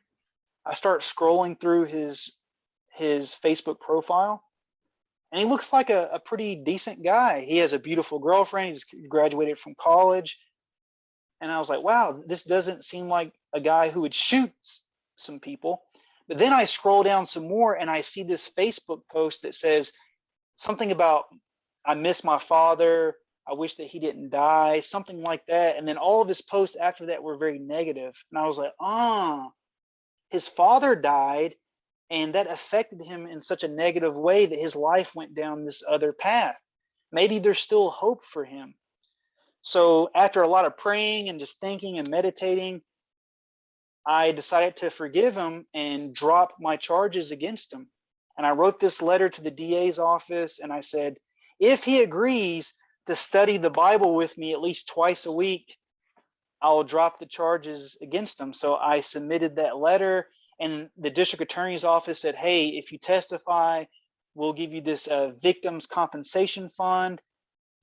I start scrolling through his Facebook profile, and he looks like a pretty decent guy. He has a beautiful girlfriend. He's graduated from college. And I was like, wow, this doesn't seem like a guy who would shoot some people. But then I scroll down some more and I see this Facebook post that says something about, I miss my father. I wish that he didn't die, something like that. And then all of his posts after that were very negative. And I was like, his father died, and that affected him in such a negative way that his life went down this other path. Maybe there's still hope for him. So after a lot of praying and just thinking and meditating, I decided to forgive him and drop my charges against him. And I wrote this letter to the DA's office, and I said, if he agrees to study the Bible with me at least twice a week, I'll drop the charges against him. So I submitted that letter, and the district attorney's office said, hey, if you testify, we'll give you this victims compensation fund.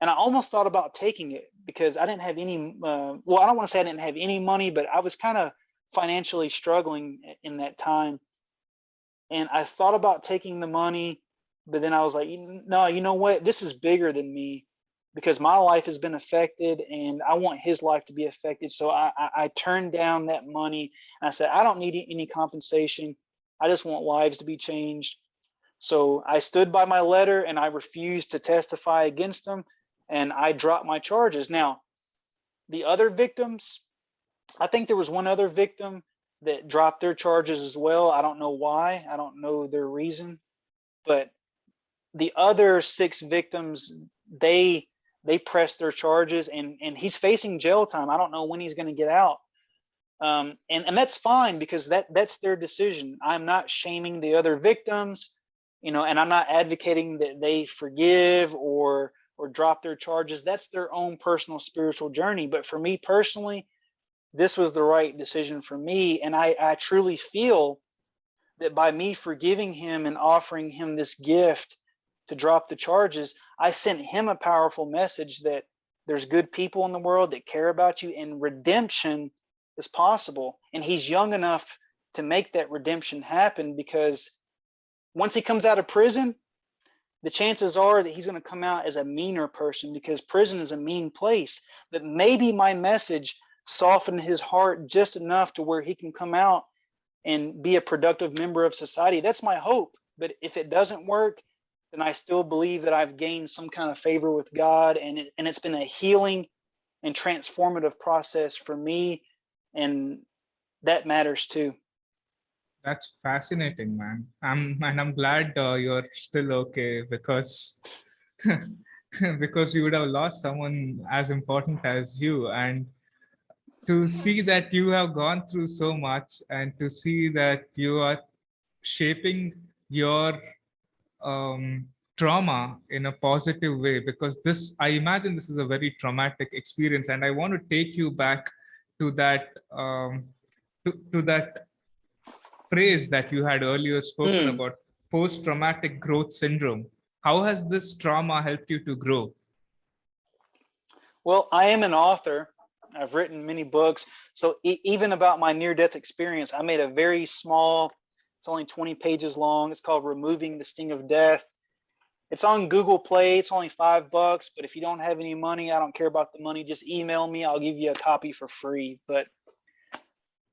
And I almost thought about taking it because I didn't have any, well, I don't want to say I didn't have any money, but I was kind of financially struggling in that time. And I thought about taking the money, but then I was like, no, you know what? This is bigger than me, because my life has been affected and I want his life to be affected. So I turned down that money, and I said, I don't need any compensation. I just want lives to be changed. So I stood by my letter and I refused to testify against him, and I dropped my charges. Now, the other victims, I think there was one other victim that dropped their charges as well. I don't know why. I don't know their reason. But the other 6 victims, they pressed their charges, and he's facing jail time. I don't know when he's going to get out. And that's fine, because that's their decision. I'm not shaming the other victims, and I'm not advocating that they forgive or drop their charges. That's their own personal spiritual journey. But for me personally, this was the right decision for me. And I truly feel that by me forgiving him and offering him this gift to drop the charges, I sent him a powerful message that there's good people in the world that care about you, and redemption is possible. And he's young enough to make that redemption happen, because once he comes out of prison, the chances are that he's going to come out as a meaner person, because prison is a mean place. But maybe my message softened his heart just enough to where he can come out and be a productive member of society. That's my hope. But if it doesn't work, then I still believe that I've gained some kind of favor with God, and it's been a healing and transformative process for me, and that matters too. That's fascinating, man. I'm glad you're still okay, because because you would have lost someone as important as you. And to see that you have gone through so much, and to see that you are shaping your trauma in a positive way, because I imagine this is a very traumatic experience. And I want to take you back to that to that phrase that you had earlier spoken about, post-traumatic growth syndrome. How has this trauma helped you to grow? Well, I am an author, I've written many books. So even about my near-death experience, I made a very small, it's only 20 pages long. It's called Removing the Sting of Death. It's on Google Play. It's only $5, but if you don't have any money, I don't care about the money. Just email me. I'll give you a copy for free. But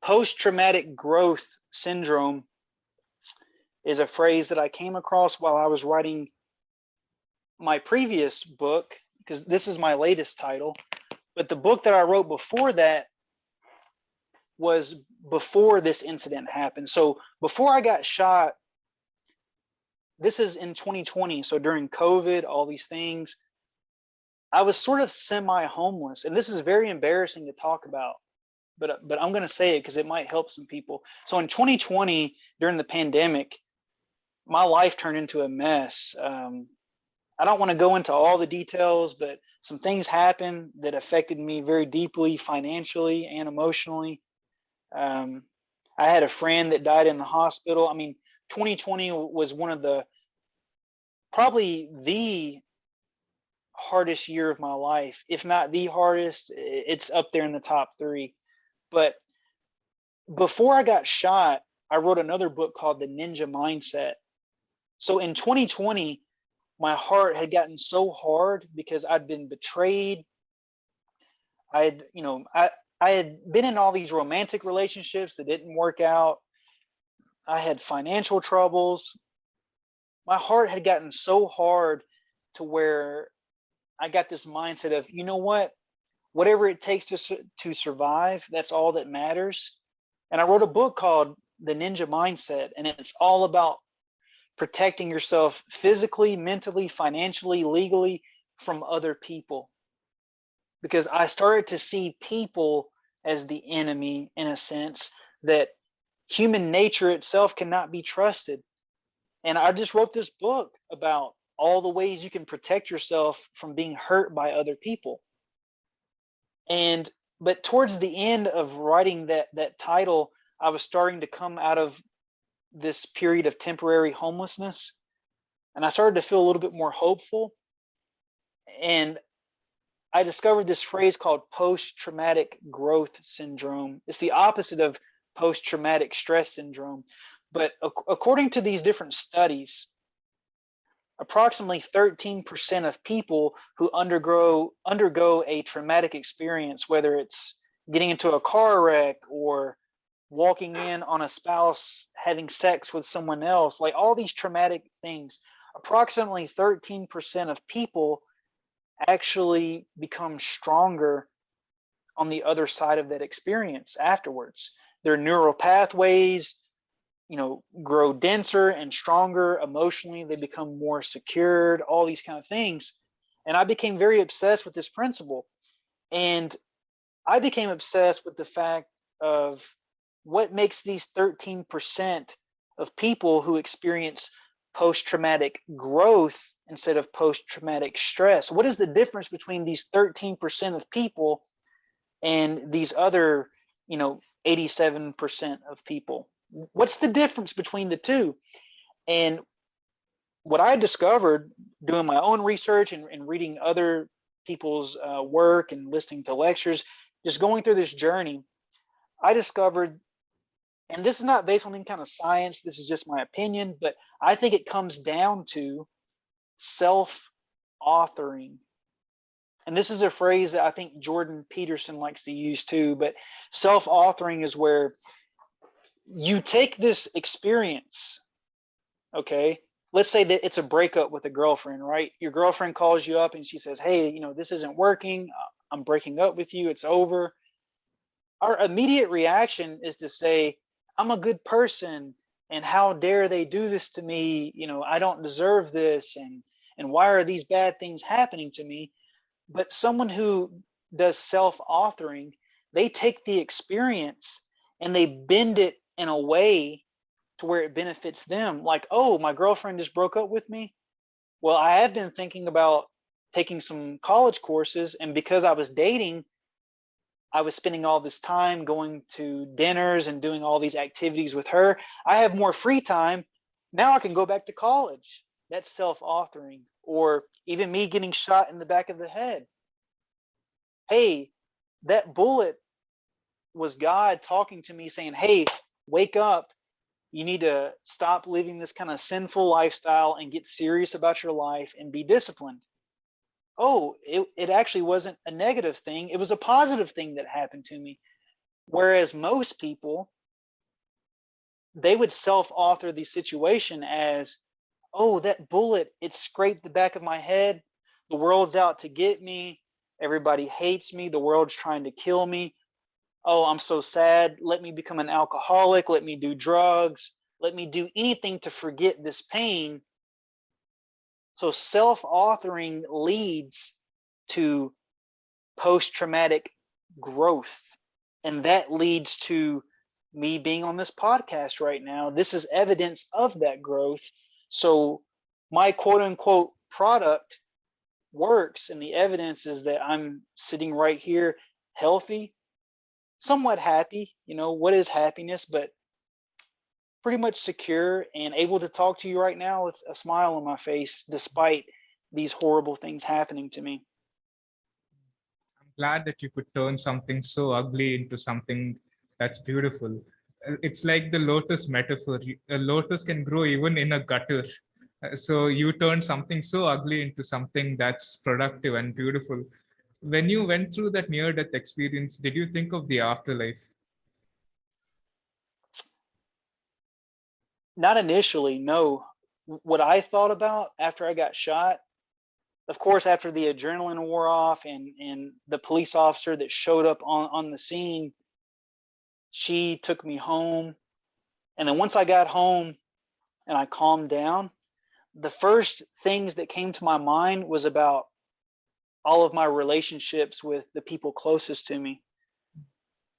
post-traumatic growth syndrome is a phrase that I came across while I was writing my previous book, because this is my latest title. But the book that I wrote before that was before this incident happened. So before I got shot, this is in 2020. So during COVID, all these things, I was sort of semi-homeless. And this is very embarrassing to talk about, but I'm going to say it because it might help some people. So in 2020, during the pandemic, my life turned into a mess. I don't want to go into all the details, but some things happened that affected me very deeply, financially and emotionally. I had a friend that died in the hospital. I mean, 2020 was one of probably the hardest year of my life, if not the hardest. It's up there in the top 3. But before I got shot, I wrote another book called The Ninja Mindset. So in 2020, my heart had gotten so hard because I'd been betrayed. I had been in all these romantic relationships that didn't work out. I had financial troubles. My heart had gotten so hard to where I got this mindset of, you know what, whatever it takes to survive, that's all that matters. And I wrote a book called The Ninja Mindset, and it's all about protecting yourself physically, mentally, financially, legally from other people. Because I started to see people as the enemy, in a sense, that human nature itself cannot be trusted. And I just wrote this book about all the ways you can protect yourself from being hurt by other people. But towards the end of writing that title, I was starting to come out of this period of temporary homelessness, and I started to feel a little bit more hopeful. And I discovered this phrase called post-traumatic growth syndrome. It's the opposite of post-traumatic stress syndrome. But according to these different studies, approximately 13% of people who undergo a traumatic experience, whether it's getting into a car wreck or walking in on a spouse having sex with someone else, like all these traumatic things, approximately 13% of people actually become stronger on the other side of that experience afterwards. Their neural pathways, grow denser and stronger emotionally. They become more secured, all these kind of things. And I became very obsessed with this principle. And I became obsessed with the fact of what makes these 13% of people who experience post-traumatic growth instead of post-traumatic stress. What is the difference between these 13% of people and these other, 87% of people? What's the difference between the two? And what I discovered doing my own research and reading other people's work and listening to lectures, just going through this journey, I discovered, and this is not based on any kind of science, this is just my opinion, but I think it comes down to self-authoring. And this is a phrase that I think Jordan Peterson likes to use too, but self-authoring is where you take this experience, okay? Let's say that it's a breakup with a girlfriend, right? Your girlfriend calls you up and she says, hey, this isn't working. I'm breaking up with you. It's over. Our immediate reaction is to say, I'm a good person, and how dare they do this to me? I don't deserve this, and why are these bad things happening to me? But someone who does self-authoring, they take the experience and they bend it in a way to where it benefits them. Like, oh, my girlfriend just broke up with me. Well, I have been thinking about taking some college courses, and because I was dating, I was spending all this time going to dinners and doing all these activities with her. I have more free time. Now I can go back to college. That's self-authoring. Or even me getting shot in the back of the head. Hey, that bullet was God talking to me saying, hey, wake up. You need to stop living this kind of sinful lifestyle and get serious about your life and be disciplined. Oh, it actually wasn't a negative thing. It was a positive thing that happened to me. Whereas most people, they would self-author the situation as, oh, that bullet, it scraped the back of my head. The world's out to get me. Everybody hates me. The world's trying to kill me. Oh, I'm so sad. Let me become an alcoholic. Let me do drugs. Let me do anything to forget this pain. So self-authoring leads to post-traumatic growth. And that leads to me being on this podcast right now. This is evidence of that growth. So my quote unquote product works, and the evidence is that I'm sitting right here healthy, somewhat happy. You know, what is happiness? But pretty much secure and able to talk to you right now with a smile on my face, despite these horrible things happening to me. I'm glad that you could turn something so ugly into something that's beautiful. It's like the lotus metaphor. A lotus can grow even in a gutter. So you turned something so ugly into something that's productive and beautiful. When you went through that near death experience, did you think of the afterlife? Not initially, no. What I thought about after I got shot, of course, after the adrenaline wore off and the police officer that showed up on the scene, she took me home. And then once I got home and I calmed down, the first things that came to my mind was about all of my relationships with the people closest to me.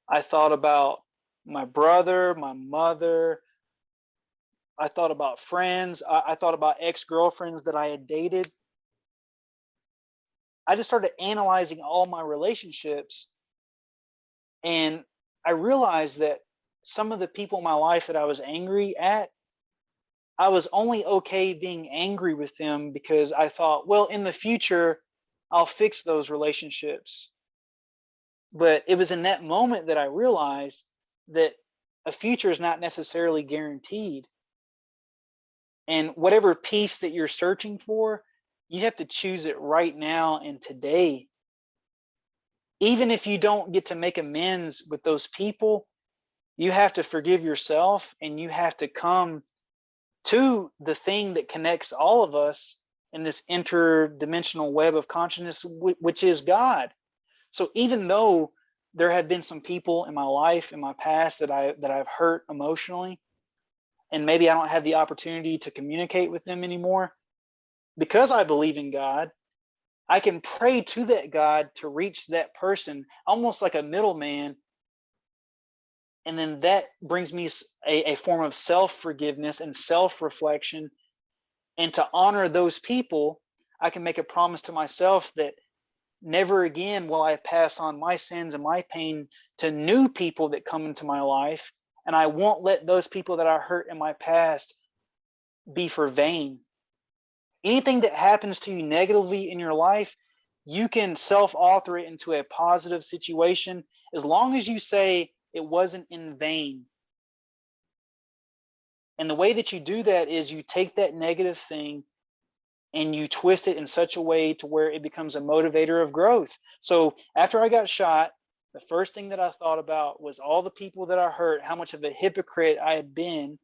I thought about my brother, my mother. I thought about friends. I thought about ex-girlfriends that I had dated. I just started analyzing all my relationships, and I realized that some of the people in my life that I was angry at, I was only okay being angry with them because I thought, well, in the future, I'll fix those relationships. But it was in that moment that I realized that a future is not necessarily guaranteed. And whatever peace that you're searching for, you have to choose it right now and today. Even if you don't get to make amends with those people, you have to forgive yourself, and you have to come to the thing that connects all of us in this interdimensional web of consciousness, which is God. So even though there have been some people in my life, in my past, that I've hurt emotionally, and maybe I don't have the opportunity to communicate with them anymore, because I believe in God, I can pray to that God to reach that person, almost like a middleman. And then that brings me a form of self-forgiveness and self-reflection. And to honor those people, I can make a promise to myself that never again will I pass on my sins and my pain to new people that come into my life. And I won't let those people that I hurt in my past be for vain. Anything that happens to you negatively in your life, you can self-author it into a positive situation as long as you say it wasn't in vain. And the way that you do that is you take that negative thing and you twist it in such a way to where it becomes a motivator of growth. So after I got shot, the first thing that I thought about was all the people that I hurt, how much of a hypocrite I had been,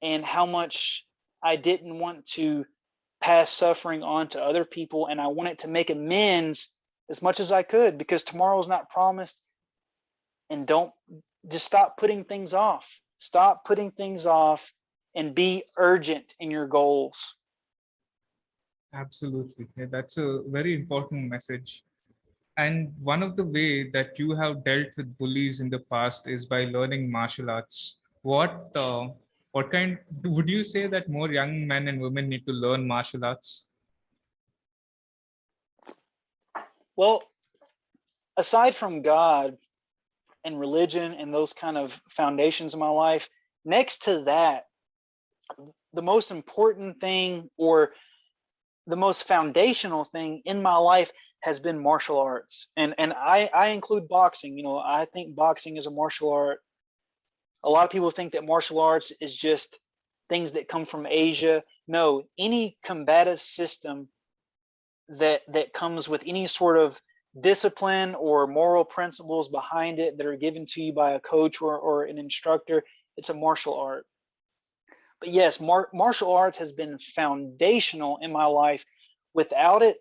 and how much I didn't want to pass suffering on to other people. And I wanted to make amends as much as I could, because tomorrow is not promised. And don't just stop putting things off. Stop putting things off and be urgent in your goals. Absolutely. Yeah, that's a very important message. And one of the way that you have dealt with bullies in the past is by learning martial arts. What kind would you say that more young men and women need to learn martial arts? Well, aside from God and religion and those kind of foundations in my life, next to that, the most important thing, or the most foundational thing in my life has been martial arts. And I include boxing. You know, I think boxing is a martial art. A lot of people think that martial arts is just things that come from Asia. No, any combative system that comes with any sort of discipline or moral principles behind it that are given to you by a coach or an instructor, it's a martial art. But yes, martial arts has been foundational in my life. Without it,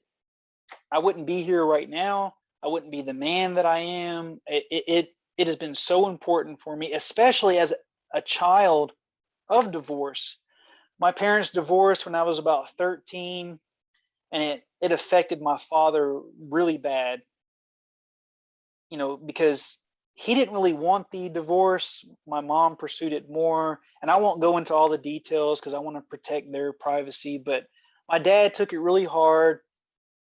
I wouldn't be here right now. I wouldn't be the man that I am. It has been so important for me, especially as a child of divorce. My parents divorced when I was about 13, and it affected my father really bad, you know, because he didn't really want the divorce. My mom pursued it more, and I won't go into all the details because I want to protect their privacy, but my dad took it really hard.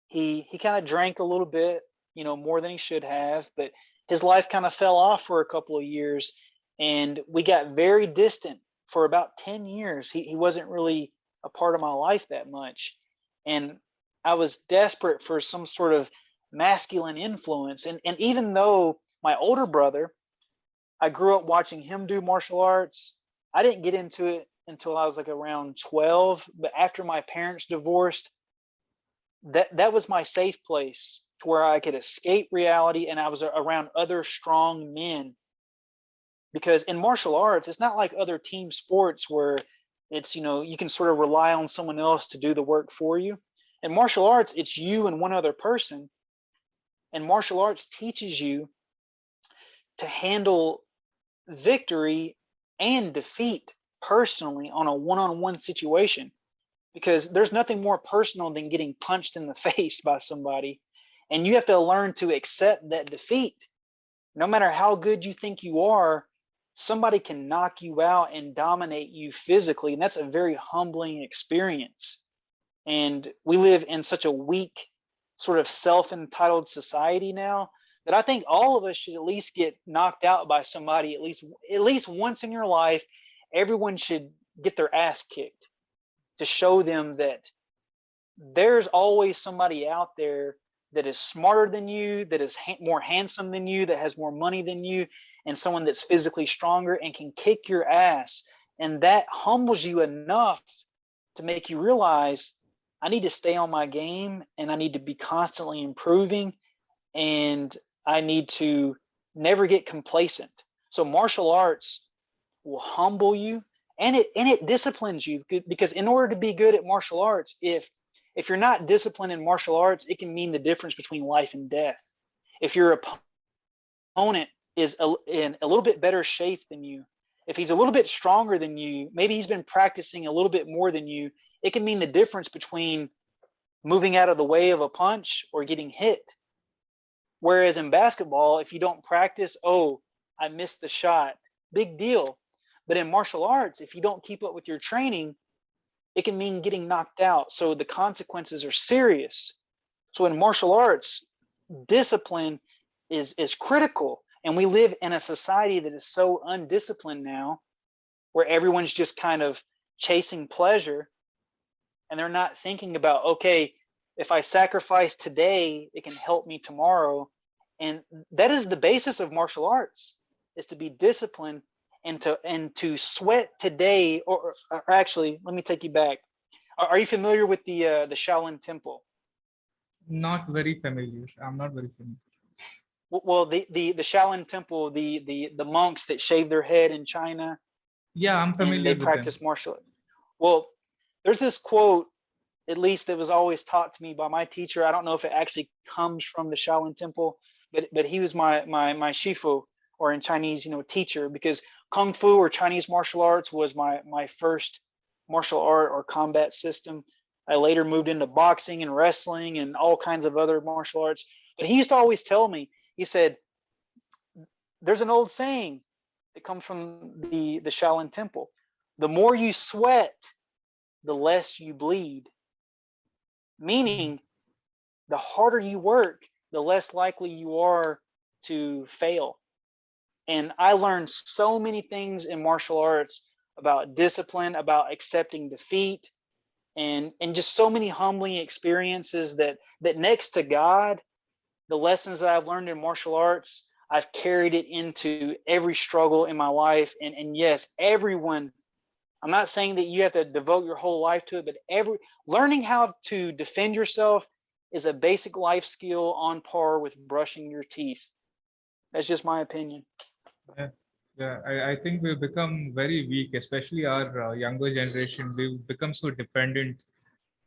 He kind of drank a little bit, you know, more than he should have, but his life kind of fell off for a couple of years, and we got very distant for about 10 years. He wasn't really a part of my life that much, and I was desperate for some sort of masculine influence. And even though my older brother, I grew up watching him do martial arts, I didn't get into it until I was like around 12. But after my parents divorced, that was my safe place to where I could escape reality, and I was around other strong men. Because in martial arts, it's not like other team sports where it's, you know, you can sort of rely on someone else to do the work for you. In martial arts, it's you and one other person. And martial arts teaches you to handle victory and defeat personally on a one-on-one situation, because there's nothing more personal than getting punched in the face by somebody. And you have to learn to accept that defeat. No matter how good you think you are, somebody can knock you out and dominate you physically. And that's a very humbling experience. And we live in such a weak, sort of self-entitled society now that I think all of us should at least get knocked out by somebody at least once in your life. Everyone should get their ass kicked to show them that there's always somebody out there that is smarter than you, that is more handsome than you, that has more money than you, and someone that's physically stronger and can kick your ass. And that humbles you enough to make you realize, I need to stay on my game, and I need to be constantly improving, and I need to never get complacent. So martial arts will humble you, and it disciplines you, because in order to be good at martial arts, if you're not disciplined in martial arts, it can mean the difference between life and death. If your opponent is in a little bit better shape than you, if he's a little bit stronger than you, maybe he's been practicing a little bit more than you, it can mean the difference between moving out of the way of a punch or getting hit. Whereas in basketball, if you don't practice, oh, I missed the shot, big deal. But in martial arts, if you don't keep up with your training, it can mean getting knocked out. So the consequences are serious. So in martial arts, discipline is critical. And we live in a society that is so undisciplined now, where everyone's just kind of chasing pleasure, and they're not thinking about, okay, if I sacrifice today, it can help me tomorrow. And that is the basis of martial arts, is to be disciplined and to sweat today. Or actually, let me take you back. Are you familiar with the Shaolin Temple? Not very familiar. I'm not very familiar. Well, the Shaolin Temple, the monks that shave their head in China. Yeah, I'm familiar and they with practice them. martial art. Well, there's this quote, at least that was always taught to me by my teacher. I don't know if it actually comes from the Shaolin Temple, but he was my shifu, or in Chinese, you know, teacher, because Kung Fu or Chinese martial arts was my first martial art or combat system. I later moved into boxing and wrestling and all kinds of other martial arts. But he used to always tell me, he said, there's an old saying that comes from the Shaolin Temple. The more you sweat, the less you bleed. Meaning, the harder you work, the less likely you are to fail. And I learned so many things in martial arts about discipline, about accepting defeat, and just so many humbling experiences that next to God, the lessons that I've learned in martial arts, I've carried it into every struggle in my life. And yes, everyone, I'm not saying that you have to devote your whole life to it, but learning how to defend yourself is a basic life skill on par with brushing your teeth. That's just my opinion. Yeah, yeah. I think we've become very weak, especially our younger generation. We've become so dependent.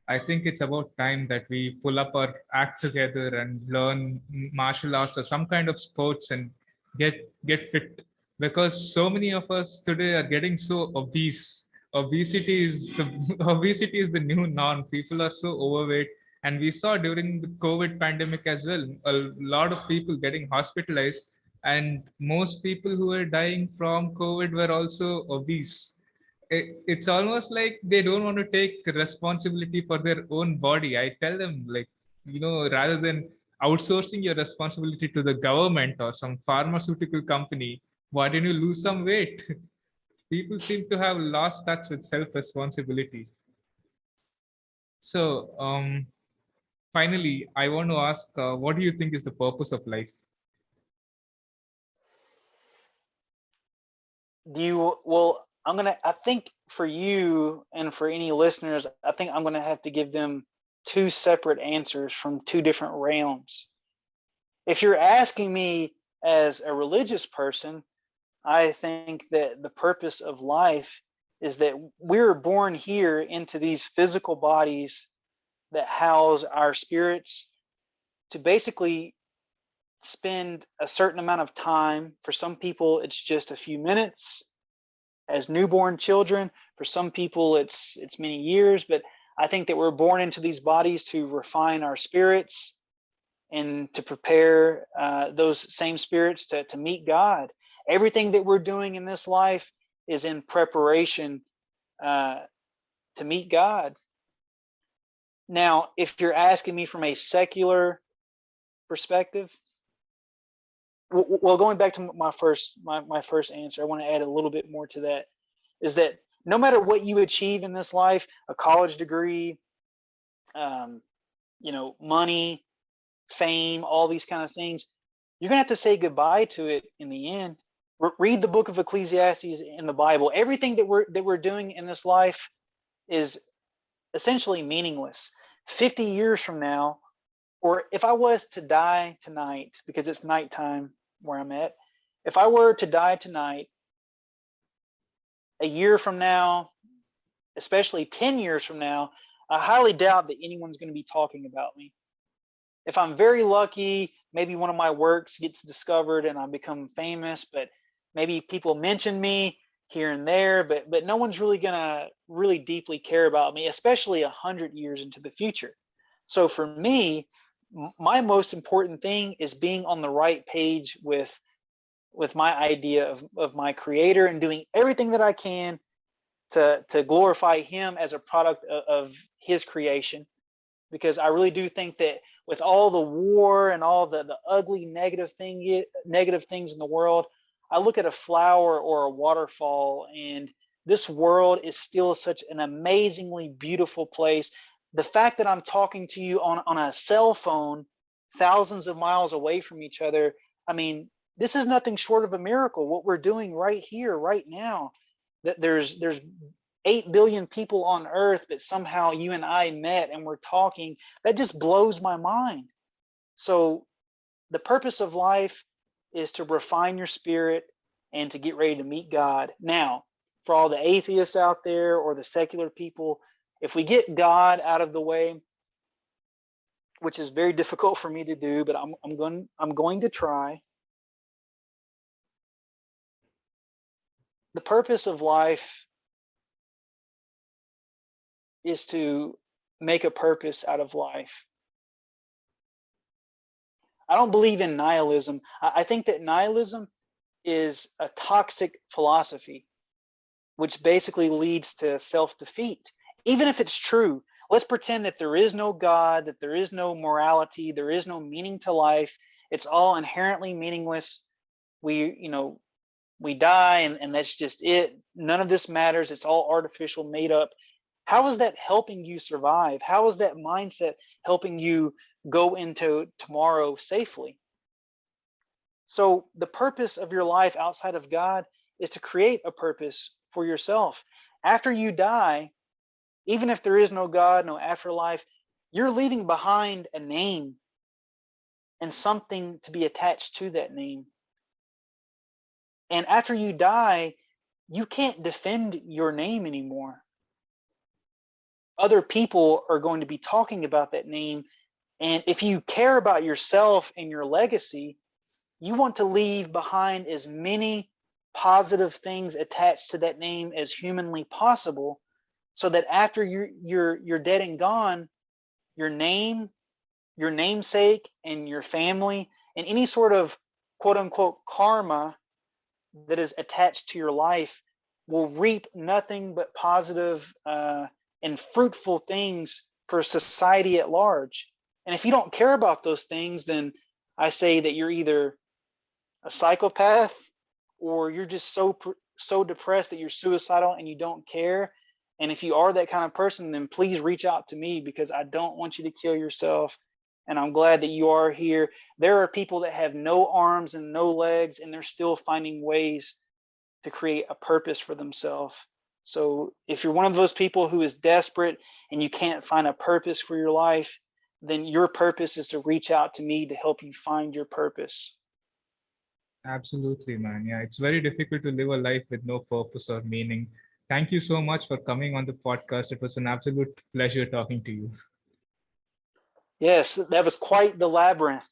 I think it's about time that we pull up our act together and learn martial arts or some kind of sports and get fit. Because so many of us today are getting so obese. Obesity is the obesity is the new norm. People are so overweight, and we saw during the COVID pandemic as well a lot of people getting hospitalized, and most people who were dying from COVID were also obese. It's almost like they don't want to take responsibility for their own body. I tell them, like, rather than outsourcing your responsibility to the government or some pharmaceutical company, why don't you lose some weight? People seem to have lost touch with self responsibility. So, finally, I want to ask, what do you think is the purpose of life? I think for you and for any listeners, I think I'm gonna have to give them two separate answers from two different realms. If you're asking me as a religious person, I think that the purpose of life is that we're born here into these physical bodies that house our spirits to basically spend a certain amount of time. For some people, it's just a few minutes as newborn children. For some people, it's many years. But I think that we're born into these bodies to refine our spirits and to prepare those same spirits to meet God. Everything that we're doing in this life is in preparation to meet God. Now, if you're asking me from a secular perspective, well, going back to my first answer, I want to add a little bit more to that. Is that no matter what you achieve in this life, a college degree, money, fame, all these kind of things, you're gonna have to say goodbye to it in the end. Read the book of Ecclesiastes in the Bible. Everything that we're doing in this life is essentially meaningless. 50 years from now, or if I was to die tonight, because it's nighttime where I'm at, if I were to die tonight, a year from now, especially 10 years from now, I highly doubt that anyone's going to be talking about me. If I'm very lucky, maybe one of my works gets discovered and I become famous, but maybe people mention me here and there, but no one's really going to really deeply care about me, especially 100 years into the future. So for me, my most important thing is being on the right page with my idea of my creator and doing everything that I can to glorify him as a product of his creation. Because I really do think that with all the war and all the ugly negative things in the world, I look at a flower or a waterfall, and this world is still such an amazingly beautiful place. The fact that I'm talking to you on a cell phone thousands of miles away from each other, I mean, this is nothing short of a miracle, what we're doing right here, right now. That there's 8 billion people on earth that somehow you and I met and we're talking, that just blows my mind. So the purpose of life is to refine your spirit and to get ready to meet God. Now, for all the atheists out there or the secular people, if we get God out of the way, which is very difficult for me to do, but I'm going to try. The purpose of life is to make a purpose out of life. I don't believe in nihilism. I think that nihilism is a toxic philosophy, which basically leads to self-defeat. Even if it's true, let's pretend that there is no God, that there is no morality, there is no meaning to life. It's all inherently meaningless. We die and that's just it. None of this matters. It's all artificial, made up. How is that helping you survive? How is that mindset helping you go into tomorrow safely? So the purpose of your life outside of God is to create a purpose for yourself. After you die, even if there is no God, no afterlife, you're leaving behind a name and something to be attached to that name. And after you die, you can't defend your name anymore. Other people are going to be talking about that name. And if you care about yourself and your legacy, you want to leave behind as many positive things attached to that name as humanly possible, so that after you're dead and gone, your name, your namesake, and your family, and any sort of quote unquote karma that is attached to your life will reap nothing but positive and fruitful things for society at large. And if you don't care about those things, then I say that you're either a psychopath or you're just so depressed that you're suicidal and you don't care. And if you are that kind of person, then please reach out to me, because I don't want you to kill yourself. And I'm glad that you are here. There are people that have no arms and no legs, and they're still finding ways to create a purpose for themselves. So if you're one of those people who is desperate and you can't find a purpose for your life, then your purpose is to reach out to me to help you find your purpose. Absolutely, man. Yeah, it's very difficult to live a life with no purpose or meaning. Thank you so much for coming on the podcast. It was an absolute pleasure talking to you. Yes, that was quite the labyrinth.